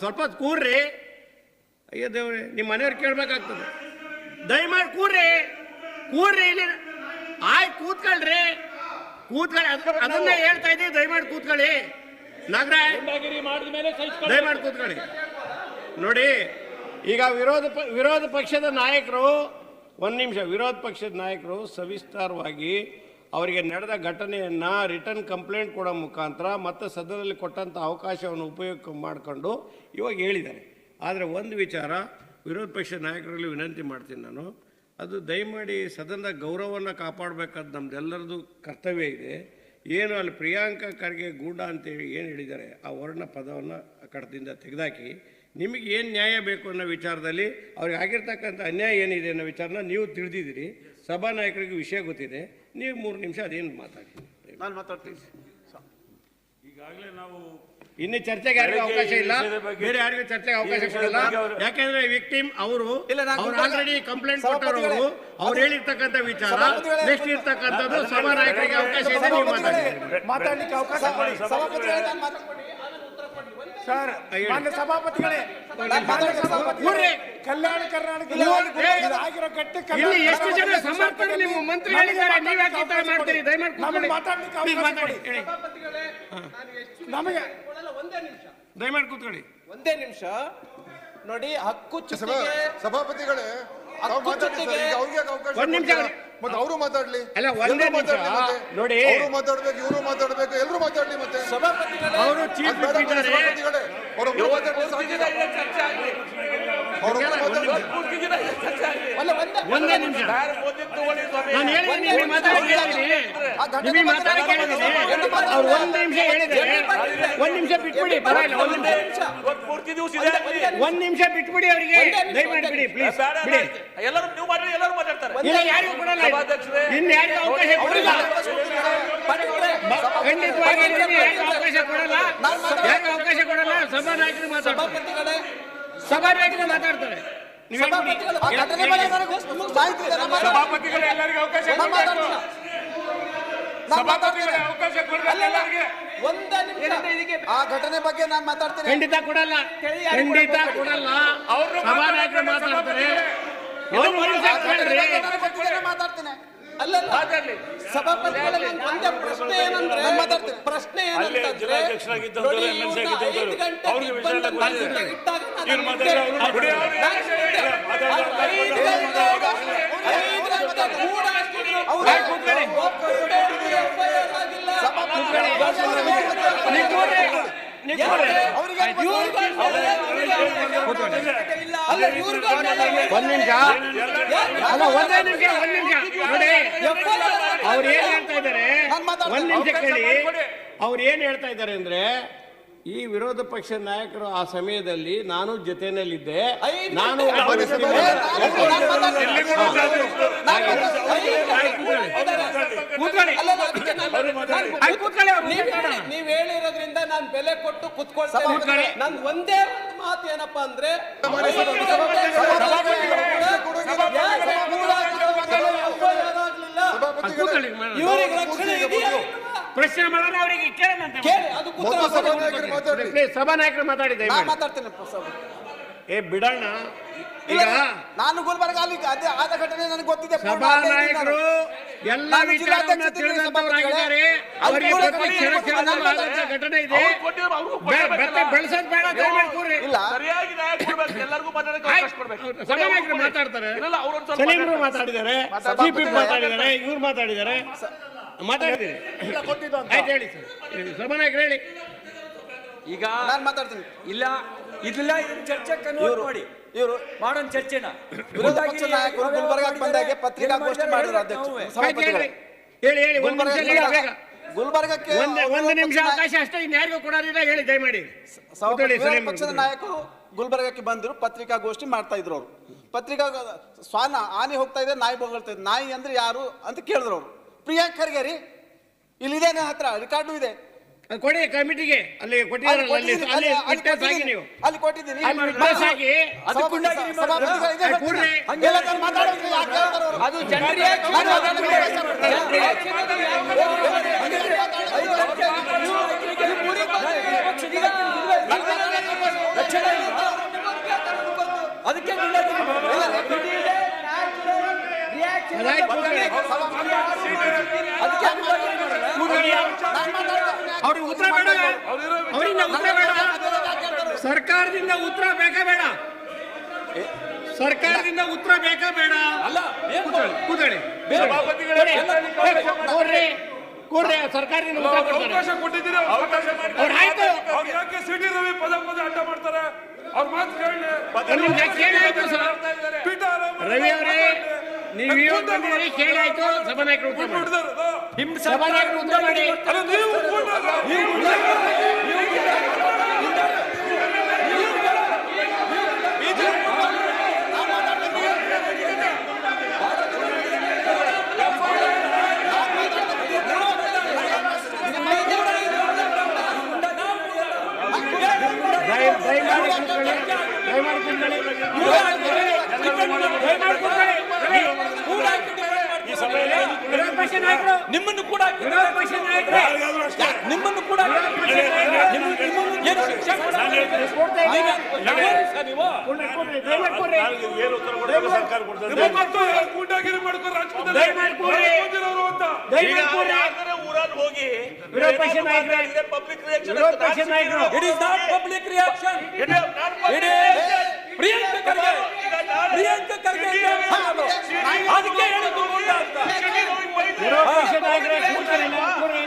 ಸ್ವಲ್ಪ ಹೊತ್ತು ಕೂರ್ರಿ. ಅಯ್ಯೋ ದೇವ್ರೆ, ನಿಮ್ಮ ಮನೆಯವ್ರು ಕೇಳಬೇಕಾಗ್ತದೆ. ದಯಮಾಡಿ ಕೂರ್ರಿ ಇಲ್ಲಿ. ಆಯ್ತು, ಕೂತ್ಕೊಳ್ರಿ. ಅದನ್ನ ಹೇಳ್ತಾ ಇದ್ದೀವಿ. ದಯಮಾಡಿ ಕೂತ್ಕೊಳ್ಳಿ. ನಾಗರಾಜ್, ದಯಮಾಡಿ ಕೂತ್ಕೊಳ್ಳಿ. ನೋಡಿ, ಈಗ ವಿರೋಧ ಪಕ್ಷದ ನಾಯಕರು, ಒಂದು ನಿಮಿಷ, ವಿರೋಧ ಪಕ್ಷದ ನಾಯಕರು ಸವಿಸ್ತಾರವಾಗಿ ಅವರಿಗೆ ನಡೆದ ಘಟನೆಯನ್ನು ರಿಟರ್ನ್ ಕಂಪ್ಲೇಂಟ್ ಕೊಡೋ ಮುಖಾಂತರ ಮತ್ತು ಸದನದಲ್ಲಿ ಕೊಟ್ಟಂಥ ಅವಕಾಶವನ್ನು ಉಪಯೋಗ ಮಾಡಿಕೊಂಡು ಇವಾಗ ಹೇಳಿದ್ದಾರೆ. ಆದರೆ ಒಂದು ವಿಚಾರ ವಿರೋಧ ಪಕ್ಷದ ನಾಯಕರಲ್ಲಿ ವಿನಂತಿ ಮಾಡ್ತೀನಿ ನಾನು, ಅದು ದಯಮಾಡಿ ಸದನದ ಗೌರವವನ್ನು ಕಾಪಾಡಬೇಕಾದ ನಮ್ಮದೆಲ್ಲರದು ಕರ್ತವ್ಯ ಇದೆ. ಏನು ಅಲ್ಲಿ ಪ್ರಿಯಾಂಕಾ ಖರ್ಗೆ ಗೂಂಡ ಅಂತೇಳಿ ಏನು ಹೇಳಿದ್ದಾರೆ, ಆ ವರ್ಣ ಪದವನ್ನು ಕಡದಿಂದ ತೆಗೆದಾಕಿ ನಿಮಗೆ ಏನು ನ್ಯಾಯ ಬೇಕು ಅನ್ನೋ ವಿಚಾರದಲ್ಲಿ ಅವ್ರಿಗೆ ಆಗಿರ್ತಕ್ಕಂಥ ಅನ್ಯಾಯ ಏನಿದೆ ಅನ್ನೋ ವಿಚಾರನ ನೀವು ತಿಳಿದಿದ್ದೀರಿ, ಸಭಾನಾಯಕರಿಗೆ ವಿಷಯ ಗೊತ್ತಿದೆ. ನೀವು 3 ನಿಮಿಷ ಅದೇನು ಮಾತಾಡಿ. ನಾನು ಮಾತಾಡ್ತೀನಿ. ಈಗಾಗಲೇ ನಾವು ಇನ್ನು ಚರ್ಚೆಗೆ ಯಾರಿಗೂ ಅವಕಾಶ ಇಲ್ಲ, ಬೇರೆ ಯಾರಿಗೂ ಚರ್ಚೆಗೆ ಅವಕಾಶ ಕೊಡಲ್ಲ. ಯಾಕೆಂದ್ರೆ ವಿಕ್ಟಿಮ್ ಅವರು ಆಲ್ರೆಡಿ ಕಂಪ್ಲೇಂಟ್ ಕೊಟ್ಟವರು, ಅವ್ರು ಹೇಳಿರ್ತಕ್ಕಂಥ ವಿಚಾರ ನೆಕ್ಸ್ಟ್ ಇರ್ತಕ್ಕಂಥದ್ದು ಸಭಾನಾಯಕರಿಗೆ ಅವಕಾಶ ಇದೆ, ನೀವು ಮಾತಾಡ್ಲಿಕ್ಕೆ ಅವಕಾಶ ಮಾಡಿ. ಸರ್, ಮಾನ್ಯ ಸಭಾಪತಿಗಳೇ, ಕಲ್ಯಾಣ ಕರ್ನಾಟಕ ಆಗಿರೋ ಗಟ್ಟಿ ಇಲ್ಲಿ ಎಷ್ಟು ಜನ ಸಮರ್ಥರು ನಿಮ್ಮ ಮಂತ್ರಿ ಹೇಳಿದ್ದಾರೆ, ನೀವು ಯಾಕೆ ಈ ತರ ಮಾಡ್ತೀರಿ? ದಯಮಾಡಿ ಮಾತಾಡ್ಲಿಕ್ಕೆ ಅವಕಾಶ ಮಾಡಿ. ನಮಗೆ ದಯಮಾಡಿ ಕೂತ್ಕೊಳ್ಳಿ. ಒಂದೇ ನಿಮಿಷ ನೋಡಿ. ಹಕ್ಕು ಸಭಾಪತಿಗಳೇ ತಾವು ಮಾತಾಡಿ ಸರ್, ಈಗ ಅವ್ರಿಗೆ ಯಾಕೆ ಅವಕಾಶ ಒಂದ್ ನಿಮಿಷ ಕೊಡ್ತೀರಾ? ಮತ್ತೆ ಅವರು ಮಾತಾಡ್ಲಿ. ಅಲ್ಲ, ಒಂದೇ ನಿಮಿಷ ನೋಡಿ. ಅವರು ಮಾತಾಡ್ಬೇಕು, ಇವರು ಮಾತಾಡ್ಬೇಕು, ಎಲ್ಲರೂ ಮಾತಾಡ್ಲಿ. ಮತ್ತೆ ಅವರು ಚೀಫ್ ಇದ್ದಾರೆ. ಒಂದೇ ನಿಮಿಷ ನಾನು ಹೇಳಿದ್ದೀನಿ, ನಿಮಗೆ ಮಾತಾಡಿ ಕೇಳಿದ್ದೀನಿ. ಅವ್ರು ಒಂದ್ ನಿಮಿಷ ಹೇಳಿದ್ದಾರೆ, ಒಂದ್ ನಿಮಿಷ ಬಿಟ್ಬಿಡಿ, ಪರವಾಗಿಲ್ಲ. ಒಂದ್ ನಿಮಿಷ ಬಿಟ್ಬಿಡಿ ಅವರಿಗೆ, ದಯಮಾಡಿ ಬಿಡಿ ಪ್ಲೀಸ್. ಬಿಡಿ, ಎಲ್ಲರೂ ನೀವು ಮಾಡಿ, ಎಲ್ಲರೂ ಮಾತಾಡ್ತಾರೆ. ಇಲ್ಲ, ಯಾರಿಗೂ ಕೊಡಲ್ಲ, ಇನ್ನು ಯಾರಿಗೂ ಅವಕಾಶ ಕೊಡಲ್ಲ. ಖಂಡಿತವಾಗಿ ಯಾರಿಗೂ ಅವಕಾಶ ಕೊಡಲ್ಲ, ಯಾರಿಗೂ ಅವಕಾಶ ಕೊಡಲ್ಲ. ಸಭಾನಾಯಕರು ಮಾತಾಡ್ತಾರೆ, ಸಭಾನಾಯಕರು ಮಾತಾಡ್ತಾರೆ. ಸಭಾಪತಿಗಳು ಎಲ್ಲರಿಗೂ ಅವಕಾಶ ಆ ಘಟನೆ ಬಗ್ಗೆ ನಾನು ಮಾತಾಡ್ತೀನಿ. ಖಂಡಿತ ಕೊಡಲ್ಲ, ಖಂಡಿತ ಕೊಡಲ್ಲ. ಸಭಾನಾಯಕರು ಮಾತಾಡ್ತಾರೆ. ಮಾತಾಡ್ತೇನೆ. ಅಲ್ಲ ಸಭಾಪತಿಗಳ ಒಂದೇ ಪ್ರಶ್ನೆ ಏನಂದ್ರೆ, ಪ್ರಶ್ನೆ ಏನಂತಂದ್ರೆ ನೋಡಿ, 5 ಗಂಟೆ ಒಂದ್ ನಿಮಿಷ ಅಲ್ಲ, ಒಂದೇ ನಿಮಿಷ ನೋಡಿ. ಅವ್ರು ಏನ್ ಹೇಳ್ತಾ ಇದ್ದಾರೆ, ಒಂದ್ ನಿಮಿಷ ಕೇಳಿ. ಅವ್ರು ಏನ್ ಹೇಳ್ತಾ ಇದ್ದಾರೆ ಅಂದ್ರೆ, ಈ ವಿರೋಧ ಪಕ್ಷದ ನಾಯಕರು ಆ ಸಮಯದಲ್ಲಿ ನಾನು ಜೊತೆನಲ್ಲಿದ್ದೆ, ನಾನು ನೀವ್ ಹೇಳಿರೋದ್ರಿಂದ ನಾನು ಬೆಲೆ ಕೊಟ್ಟು ಕುತ್ಕೊಳ್ತೇನೆ. ನನ್ ಒಂದೇ ಒಂದು ಮಾತು ಏನಪ್ಪಾ ಅಂದ್ರೆ, ಇವರಿಗೆ ರಕ್ಷಣೆ ಇದೆಯಾ? ಪ್ರಶ್ನೆ ಮಾಡೋಣ, ಅವರಿಗೆ ಕೇಳೋಣಂತೆ. ಸಭಾನಾಯಕರು ಮಾತಾಡಿದ್ದೆ, ಮಾತಾಡ್ತೇನೆ. ಏ ಬಿಡೋಣ. ಈಗ ನಾನು ಗುಲ್ಬರ್ಗ ಅಲ್ಲಿ ಅದೇ ಆದ ಘಟನೆ ನನಗೆ ಗೊತ್ತಿದೆ. ಸಭಾನಾಯಕರು ಎಲ್ಲ ವಿಚಾರವನ್ನು ತಿಳಿದಂತವರಾಗಿದ್ದಾರೆ. ಅವರಿಗೆ ಪ್ರತಿ ಕ್ಷಣ ಘಟನೆ ಇದೆ. ಬೆಳೆಸೋದು ಬೇಡ, ದಯಮಾಡಿ ಕೂರ್ರಿ. ಸಭಾನಾಯಕರು ಮಾತಾಡ್ತಾರೆ, ಸಲೀಮರು ಮಾತಾಡಿದ್ದಾರೆ, ಸಿಪಿ ಮಾತಾಡಿದ್ದಾರೆ, ಇವ್ರು ಮಾತಾಡಿದ್ದಾರೆ, ಮಾತಾಡ್ತೀರಿ. ಆಯ್ತು, ಹೇಳಿ ಸರ್. ಸಭಾನಾಯಕರು ಹೇಳಿ. ಈಗ ನಾನು ಮಾತಾಡ್ತೀನಿ. ಇಲ್ಲ ಇದೆಲ್ಲ ಚರ್ಚೆ ಕನ್ವರ್ಟ್ ಮಾಡಿ ಇವರು ಮಾಡೋಣ ಚರ್ಚೆನ. ವಿರೋಧ ಪಕ್ಷದ ನಾಯಕರು ಗುಲ್ಬರ್ಗಾಕ್ಕೆ ಬಂದಾಗೆ ಪತ್ರಿಕಾಗೋಷ್ಠಿ ಮಾಡಿದ್ರು ಅಧ್ಯಕ್ಷ. ಹೇಳಿ ಹೇಳಿ, ಒಂದು ನಿಮಿಷ ಬೇಗ. ಗುಲ್ಬರ್ಗಕ್ಕೆ ಒಂದು ನಿಮಿಷ ಅವಕಾಶ ಅಷ್ಟೇ, ಇನ್ಯಾರಿಗೂ ಕೊಡೋದಿಲ್ಲ. ಹೇಳಿ ದಯಮಾಡಿ. ವಿರೋಧ ಪಕ್ಷದ ನಾಯಕರು ಗುಲ್ಬರ್ಗಕ್ಕೆ ಬಂದ್ರು, ಪತ್ರಿಕಾಗೋಷ್ಠಿ ಮಾಡ್ತಾ ಇದ್ರು. ಅವರು ಪತ್ರಿಕಾ ಶ್ವಾನ ಆನೆ ಹೋಗ್ತಾ ಇದೆ, ನಾಯಿ ಬೊಗಳ್ತಾ ಇದೆ. ನಾಯಿ ಅಂದ್ರೆ ಯಾರು ಅಂತ ಕೇಳಿದ್ರು ಅವರು. ಪ್ರಿಯಾಂಕ್ ಖರ್ಗೆ ರೀ, ಇಲ್ಲಿದೆ ನನ್ನ ಹತ್ರ ರೆಕಾರ್ಡು ಇದೆ. ಕೊಡಿ ಕಮಿಟಿಗೆ, ಅಲ್ಲಿ ಕೊಟ್ಟಿದ್ದೀರಲ್ಲ, ನೀವು ಅಲ್ಲಿ ಕೊಟ್ಟಿದ್ದೀನಿ. ಅದು ಜನರಿಗೆ ಅದಕ್ಕೆ ಅವ್ರಿಗೆ ಉತ್ತರ ಬೇಡ, ಅವರಿಂದ ಉತ್ತರ ಬೇಡ. ಸರ್ಕಾರದಿಂದ ಉತ್ತರ ಬೇಕಾ ಬೇಡ? ಸರ್ಕಾರದಿಂದ ಉತ್ತರ ಬೇಕಾ ಬೇಡ? ಕೂತ್ಕೊಳ್ಳಿ. ಕೂರ್ರಿ, ಸರ್ಕಾರದಿಂದ ಉತ್ತರ ಕೊಡ್ತಾರೆ. ಅವ್ರು ಆಯ್ತು, ಸಿಟಿ ರವಿ ಪದ ಅಡ್ಡ ಮಾಡ್ತಾರೆ. ಅವ್ರ ಮಾತು ಕೇಳಾಯ್ತು ಸರ್. ರವಿ ಅವರೇ, ನೀವು ಇವತ್ತು ಬಂದಿದ್ದೀರಿ, ಕೇಳಾಯ್ತು. ಸಭಾನಾಯಕರು ಉತ್ತರ ಮಾಡಿ. ಸಭಾನಾಯಕರು ಉತ್ತರ ಮಾಡಿ. ದಯಮಾಡಿ ಕೂತ್ಕೊಳ್ಳಿ. ದಯಮಾಡಿ ಕೂತ್ಕೊಳ್ಳಿ. ದಯಮಾಡಿ ಕೂತ್ಕೊಳ್ಳಿ. ವಿರೋಧ ಪಕ್ಷ ನಾಯಕರು ನಿಮ್ಮನ್ನು ಕೂಡ ವಿರೋಧ ಪಕ್ಷ ನಾಯಕರು ನಿಮ್ಮನ್ನು ಕೂಡ ಏನು ಶಿಕ್ಷೆ ಕೊಡ್ತಾ ಇದ್ದೀರಾ? ನೀವು ದಯಮಾಡಿ ಕೊಡ್ರಿ. ಏನು ಉತ್ತರ ಕೊಡಬೇಕು ಸರ್ಕಾರ ಕೊಡ್ತದೆ. ಗೂಂಡಾಗಿರಿ ಮಾಡ್ಕೊಂಡು ರಾಜಕೀಯದಲ್ಲಿ ದಯಮಾಡಿ ಕೊಡ್ರಿ. ದಯಮಾಡಿ ಕೊಡ್ರಿ. ಊರಲ್ಲಿ ಹೋಗಿ ವಿರೋಧ ಪಕ್ಷ ನಾಯಕರು ಪಬ್ಲಿಕ್ ರಿಯಾಕ್ಷನ್ ವಿರೋಧ ಪಕ್ಷ ನಾಯಕರು it is not public reaction it is Priyanka Kharge ಅದಕ್ಕೆ ಹೇಳಿದ್ದು ಗೂಂಡ ಅಂತ ವಿರೋಧ ಪಕ್ಷ ನಾಯಕರೇ ಕೂತ್ಕೊಳ್ಳಿ. ಕೂತ್ಕೊಳ್ಳಿ.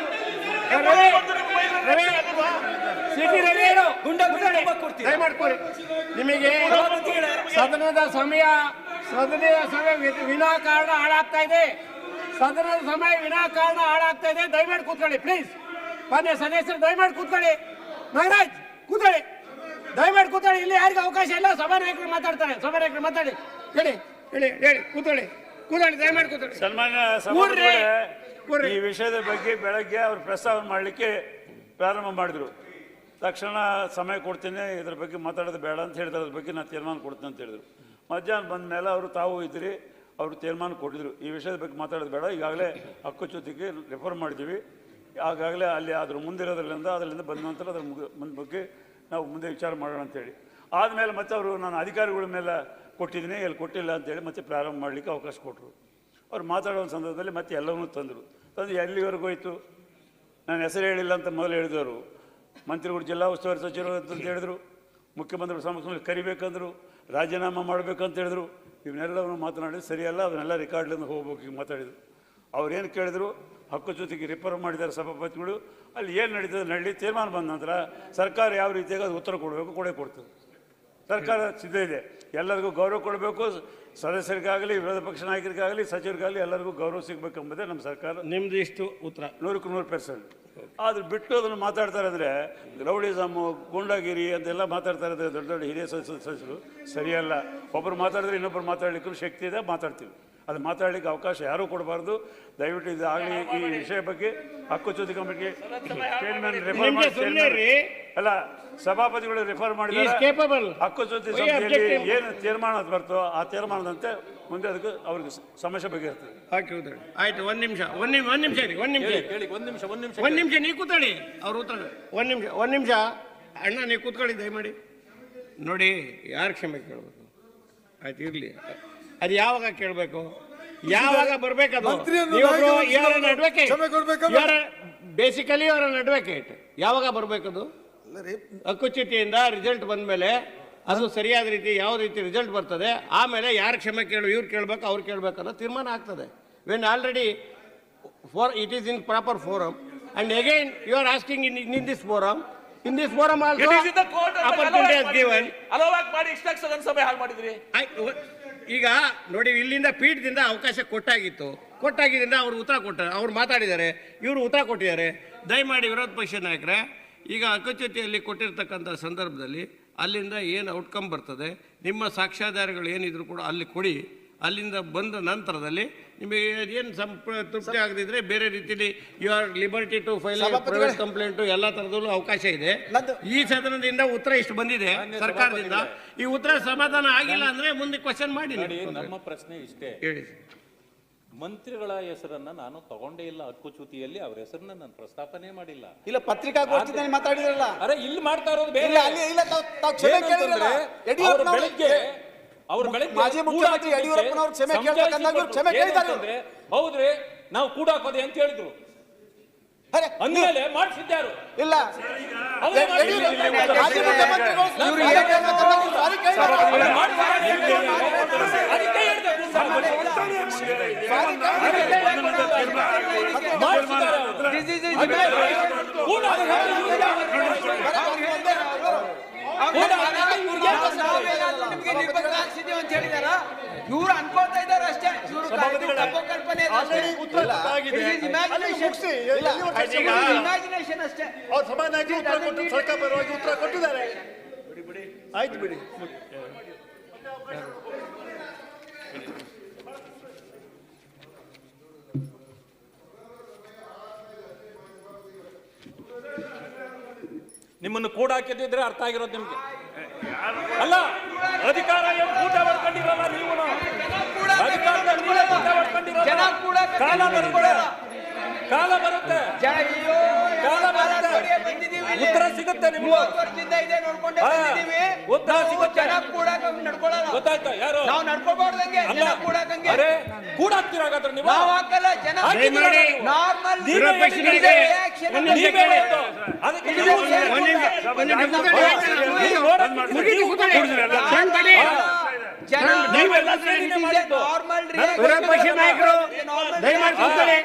ರವಿ ಸಿಟಿ ರವಿಯರು ದಯಮಾಡಿ ಕೊಡಿ. ನಿಮಗೆ ಸದನದ ಸಮಯ ವಿನಾಕಾರಣ ಹಾಳಾಗ್ತಾ ಇದೆ. ಸದನದ ಸಮಯ ವಿನಾಕಾರಣ ಹಾಳಾಗ್ತಾ ಇದೆ. ದಯಮಾಡಿ ಕೂತ್ಕೊಳ್ಳಿ ಪ್ಲೀಸ್. ಮಾನ್ಯ ಸದಸ್ಯರು ದಯಮಾಡಿ ಕೂತ್ಕೊಳ್ಳಿ. ನಾಗರಾಜ್ ಕೂತ್ಕೊಳ್ಳಿ. ದಯಮಾಡಿ ಕೂತ್ಕೊಳ್ಳಿ. ಇಲ್ಲಿ ಯಾರಿಗೂ ಅವಕಾಶ ಇಲ್ಲ. ಸಭಾನಾಯಕರು ಮಾತಾಡ್ತಾರೆ. ಸಭಾನಾಯಕರು ಮಾತಾಡಿ. ಹೇಳಿ ಹೇಳಿ ಹೇಳಿ. ಕೂತ್ಕೊಳ್ಳಿ ಕೂತ್ಕೊಳ್ಳಿ. ದಯಮಾಡಿ ಕೂತ್ಕೊಳ್ಳಿ. ಸನ್ಮಾನ್ಯ ಕೂರ್ರಿ. ಸಭಾಪತಿಗಳೇ, ಈ ವಿಷಯದ ಬಗ್ಗೆ ಬೆಳಗ್ಗೆ ಅವರು ಪ್ರಸ್ತಾವನೆ ಮಾಡಲಿಕ್ಕೆ ಪ್ರಾರಂಭ ಮಾಡಿದ್ರು. ತಕ್ಷಣ ಸಮಯ ಕೊಡ್ತೀನಿ, ಇದ್ರ ಬಗ್ಗೆ ಮಾತಾಡೋದು ಬೇಡ ಅಂತ ಹೇಳಿದ್ರೆ ಅದ್ರ ಬಗ್ಗೆ ನಾನು ತೀರ್ಮಾನ ಕೊಡ್ತೀನಿ ಅಂತ ಹೇಳಿದ್ರು. ಮಧ್ಯಾಹ್ನ ಬಂದ ಮೇಲೆ ಅವರು ತಾವು ಇದ್ರಿ, ಅವರು ತೀರ್ಮಾನ ಕೊಟ್ಟಿದ್ರು ಈ ವಿಷಯದ ಬಗ್ಗೆ ಮಾತಾಡೋದು ಬೇಡ, ಈಗಾಗಲೇ ಹಕ್ಕುಚ್ಯುತಿಗೆ ರೆಫರ್ ಮಾಡಿದ್ದೀವಿ, ಆಗಾಗಲೇ ಅಲ್ಲಿ ಅದ್ರ ಮುಂದಿರೋದ್ರಿಂದ ಅದರಿಂದ ಬಂದ ನಂತರ ಅದ್ರ ಬಗ್ಗೆ ನಾವು ಮುಂದೆ ವಿಚಾರ ಮಾಡೋಣ ಅಂತೇಳಿ ಆದಮೇಲೆ ಮತ್ತೆ ಅವರು ನಾನು ಅಧಿಕಾರಿಗಳ ಮೇಲೆ ಕೊಟ್ಟಿದ್ದೀನಿ, ಎಲ್ಲಿ ಕೊಟ್ಟಿಲ್ಲ ಅಂತೇಳಿ ಮತ್ತೆ ಪ್ರಾರಂಭ ಮಾಡಲಿಕ್ಕೆ ಅವಕಾಶ ಕೊಟ್ಟರು. ಅವ್ರು ಮಾತಾಡೋ ಸಂದರ್ಭದಲ್ಲಿ ಮತ್ತೆ ಎಲ್ಲವನ್ನೂ ತಂದರು. ಎಲ್ಲಿವರೆಗೂ ಹೋಯಿತು, ನಾನು ಹೆಸರು ಹೇಳಿಲ್ಲ ಅಂತ ಮೊದಲು ಹೇಳಿದವರು ಮಂತ್ರಿಗಳು ಜಿಲ್ಲಾ ಉಸ್ತುವಾರಿ ಸಚಿವರು ಅಂತ ಹೇಳಿದರು, ಮುಖ್ಯಮಂತ್ರಿಗಳು ಸಮಕ್ಷಮದಲ್ಲಿ ಕರಿಬೇಕಂದ್ರು, ರಾಜೀನಾಮೆ ಮಾಡಬೇಕಂತ ಹೇಳಿದ್ರು. ಇವನ್ನೆಲ್ಲವನ್ನು ಮಾತನಾಡಿ ಸರಿಯಲ್ಲ, ಅದನ್ನೆಲ್ಲ ರೆಕಾರ್ಡ್ಲಿಂದ ಹೋಗ್ಬೇಕು ಈಗ ಮಾತಾಡಿದರು. ಅವ್ರೇನು ಕೇಳಿದ್ರು, ಹಕ್ಕುಚ್ಯುತಿಗೆ ರಿಫರ್ ಮಾಡಿದ್ದಾರೆ ಸಭಾಪತಿಗಳು, ಅಲ್ಲಿ ಏನು ನಡೀತದೆ ನಡೀಲಿ, ತೀರ್ಮಾನ ಬಂದ ನಂತರ ಸರ್ಕಾರ ಯಾವ ರೀತಿಯಾಗಿ ಅದು ಉತ್ತರ ಕೊಡಬೇಕು ಕೊಡ್ತದೆ. ಸರ್ಕಾರ ಸಿದ್ಧ ಇದೆ, ಎಲ್ಲರಿಗೂ ಗೌರವ ಕೊಡಬೇಕು, ಸದಸ್ಯರಿಗಾಗಲಿ ವಿರೋಧ ಪಕ್ಷ ನಾಯಕರಿಗಾಗಲಿ ಸಚಿವರಿಗಾಗಲಿ ಎಲ್ಲರಿಗೂ ಗೌರವ ಸಿಗಬೇಕೆಂಬುದೇ ನಮ್ಮ ಸರ್ಕಾರ. ನಿಮ್ದು ಇಷ್ಟು ಉತ್ತರ 100% ಆದ್ರೆ ಬಿಟ್ಟು ಅದನ್ನು ಮಾತಾಡ್ತಾರೆ ಅಂದರೆ ರೌಡಿಸಮ್ಮು ಗೂಂಡಾಗಿರಿ ಅಂತೆಲ್ಲ ಮಾತಾಡ್ತಾರೆ ಅಂದರೆ ದೊಡ್ಡ ದೊಡ್ಡ ಹಿರಿಯ ಸದಸ್ಯರು ಸರಿಯಲ್ಲ. ಒಬ್ಬರು ಮಾತಾಡಿದ್ರೆ ಇನ್ನೊಬ್ಬರು ಮಾತಾಡಲಿಕ್ಕೂ ಶಕ್ತಿ ಇದೆ, ಮಾತಾಡ್ತೀವಿ. ಅದು ಮಾತಾಡಲಿಕ್ಕೆ ಅವಕಾಶ ಯಾರೂ ಕೊಡಬಾರ್ದು. ದಯವಿಟ್ಟು ಇದು ಆಗಲಿ ಈ ವಿಷಯ ಬಗ್ಗೆ ಹಕ್ಕುಚ್ಯುತಿ ಕಮಿಟಿ ಚೇರ್ಮನ್ ರೆಫರ್ ಮಾಡಿ ಅಲ್ಲ ಸಭಾಪತಿಗಳು ರೆಫರ್ ಮಾಡಿದ್ದಾರೆ. ಹಕ್ಕುಚ್ಯುತಿ ಸಮಿತಿಯಲ್ಲಿ ಏನು ತೀರ್ಮಾನ ಬರ್ತೋ ಆ ತೀರ್ಮಾನದಂತೆ ಮುಂದೆ ಅದಕ್ಕೆ ಅವ್ರಿಗೆ ಸಮಸ್ಯೆ ಬಗೆಹರ್ತದೆ. ಆಯ್ತು. ಒಂದ್ ನಿಮಿಷ ನೀವು ಕೂತ್ಕೊಳ್ಳಿ. ಅವ್ರು ಉತ್ತರ ಒಂದ್ ನಿಮಿಷ ಅಣ್ಣ ನೀವು ಕೂತ್ಕೊಳ್ಳಿ ದಯಮಾಡಿ. ನೋಡಿ, ಯಾರು ಕ್ಷಮೆ ಕೇಳಬೇಕು? ಆಯ್ತು ಇರ್ಲಿ. ಅದು ಯಾವಾಗ ಕೇಳಬೇಕು, ಯಾವಾಗ ಬರ್ಬೇಕದು? ಬೇಸಿಕಲಿ ಅವರ ಅಡ್ವೊಕೇಟ್ ಯಾವಾಗ ಬರ್ಬೇಕದು? ಹಕ್ಕುಚ್ಯುತಿಯಿಂದ ರಿಸಲ್ಟ್ ಬಂದ ಮೇಲೆ ಅದು ಸರಿಯಾದ ರೀತಿ ಯಾವ ರೀತಿ ರಿಸಲ್ಟ್ ಬರ್ತದೆ, ಆಮೇಲೆ ಯಾರು ಕ್ಷಮೆ ಇವ್ರು ಕೇಳಬೇಕು ಅವ್ರು ಕೇಳಬೇಕನ್ನೋ ತೀರ್ಮಾನ ಆಗ್ತದೆ. When already it is in proper forum and again you are asking in this forum. In this forum also, opportunity is given. ಮಾಡಿ ಇಷ್ಟಾಗಿ ಸದನ ಸಭೆ ಹಾಳು ಮಾಡಿದ್ರಿ. ಈಗ ನೋಡಿ, ಇಲ್ಲಿಂದ ಪೀಠದಿಂದ ಅವಕಾಶ ಕೊಟ್ಟಾಗಿದ್ದರಿಂದ ಅವ್ರು ಉತ್ತರ ಕೊಟ್ಟಾರೆ, ಅವ್ರು ಮಾತಾಡಿದ್ದಾರೆ, ಇವರು ಉತ್ತರ ಕೊಟ್ಟಿದ್ದಾರೆ. ದಯಮಾಡಿ ವಿರೋಧ ಪಕ್ಷ ನಾಯಕರೇ, ಈಗ ಹಕ್ಕುಚ್ಯುತಿಯಲ್ಲಿ ಕೊಟ್ಟಿರ್ತಕ್ಕಂಥ ಸಂದರ್ಭದಲ್ಲಿ ಅಲ್ಲಿಂದ ಏನು ಔಟ್ಕಮ್ ಬರ್ತದೆ, ನಿಮ್ಮ ಸಾಕ್ಷ್ಯಾಧಾರಗಳು ಏನಿದ್ರು ಕೂಡ ಅಲ್ಲಿ ಕೊಡಿ. ಅಲ್ಲಿಂದ ಬಂದ ನಂತರದಲ್ಲಿ ನಿಮಗೆ ಏನು ತೃಪ್ತಿ ಆಗದಿದ್ರೆ ಬೇರೆ ರೀತಿಯಲ್ಲಿ you are liberty to file private complaint ಎಲ್ಲ ಥರದಲ್ಲೂ ಅವಕಾಶ ಇದೆ. ಈ ಸದನದಿಂದ ಉತ್ತರ ಇಷ್ಟು ಬಂದಿದೆ ಸರ್ಕಾರದಿಂದ. ಈ ಉತ್ತರ ಸಮಾಧಾನ ಆಗಿಲ್ಲ ಅಂದ್ರೆ ಮುಂದೆ ಕ್ವಶನ್ ಮಾಡಿ. ನಮ್ಮ ಪ್ರಶ್ನೆ ಇಷ್ಟೇ, ಹೇಳಿ. ಮಂತ್ರಿಗಳ ಹೆಸರನ್ನ ನಾನು ತಗೊಂಡೇ ಇಲ್ಲ, ಹಕ್ಕುಚ್ಯುತಿಯಲ್ಲಿ ಅವ್ರ ಹೆಸರನ್ನ ನಾನು ಪ್ರಸ್ತಾಪನೆ ಮಾಡಿಲ್ಲ. ಇಲ್ಲ, ಪತ್ರಿಕಾಗೋಷ್ಠಿನಲ್ಲಿ ಮಾತಾಡಿದ್ರಲ್ಲ. ಅರೆ ಇಲ್ಲಿ ಮಾಡ್ತಾ ಇರೋದು ಬೇರೆ. ಮಾಜಿ ಮುಖ್ಯಮಂತ್ರಿ ಯಡಿಯೂರಪ್ಪನವರು ಕ್ಷಮೆ ಕೇಳಬೇಕಂದಾಗ ಕ್ಷಮೆ ಕೇಳಿದ್ದಾರೆ. ಹೌದ್ರಿ, ನಾವು ಕೂಡ ಹಾಕೋದೆ ಅಂತ ಹೇಳಿದ್ರು. ಅಂದ್ಮೇಲೆ ಮಾಡಿಸಿದ್ದಾರು. ಇಲ್ಲ, ಇವ್ರು ಅನ್ಕೋತಾ ಇದ್ದಾರೆ ಅಷ್ಟೇ. ಇಮ್ಯಾಜಿನೇಷನ್ ಅಷ್ಟೇ. ಅವ್ರು ಸಮಾನಾಗಿ ಸರ್ಕಾರ ಪರವಾಗಿ ಉತ್ತರ ಕೊಟ್ಟಿದ್ದಾರೆ. ಆಯ್ತು ಬಿಡಿ. ನಿಮ್ಮನ್ನು ಕೂಡ ಹಾಕಿದ್ರೆ ಅರ್ಥ ಆಗಿರೋದು ನಿಮ್ಗೆ. ಅಲ್ಲ, ಅಧಿಕಾರ ಏನು ಊಟ ಮಾಡ್ಕೊಂಡಿರಲ್ಲ ನೀವು, ಅಧಿಕಾರದಲ್ಲಿ ನೀವೇ ಊಟ ಮಾಡ್ಕೊಂಡಿರಲ್ಲ. ಜನ ಕೂಡ ಕಾಲ ಬರುತ್ತೆ, ಕಾಲ ಬರುತ್ತೆ, ಕಾಲ ಬರುತ್ತೆ, ಉತ್ತರ ಸಿಗುತ್ತೆ ನಿಮ್ಗೆ. 30 ವರ್ಷದಿಂದ ಇದೆ ನೋಡ್ಕೊಂಡೇ ಬಂದಿದ್ದೀವಿ. ಉತ್ತರ ನಾವು ಸಿಗುತ್ತೆ. ಜನ ಕೂಡ ನಡ್ಕೊಳ್ಳಲ್ಲ. ಗೊತ್ತಾಯ್ತಾ? ಯಾರು ನಾವು ನಡ್ಕೊಬಾರ್ದಂಗೆ ಅಲ್ಲ, ಜನ ಕೂಡಕಂಗೆ ಅರೆ ಕೂಡಾಕ್ತೀರ ಹಾಗಾದ್ರೆ ನೀವು? ನಾವು ಹಾಕಲ್ಲ. ಜನ ಹಾಕಿದ್ದೀರಾ ನೀವು? ನಾರ್ಮಲ್ ನೀವೇ ಹೇಳಿದ್ದೀರಿ. ನೀವೇ ಹೇಳಿದ್ದು. ಅದಕ್ಕೆ ನೀವು ಜನ ನೀವೆಲ್ಲ ಸೇರಿನೇ ಮಾಡಿದ್ದು. ನಾರ್ಮಲ್ ವಿರೋಧ ಪಕ್ಷ ನಾಯಕರು ದಯಮಾಡಿ ಕೂತ್ಕೊಳ್ಳಿ.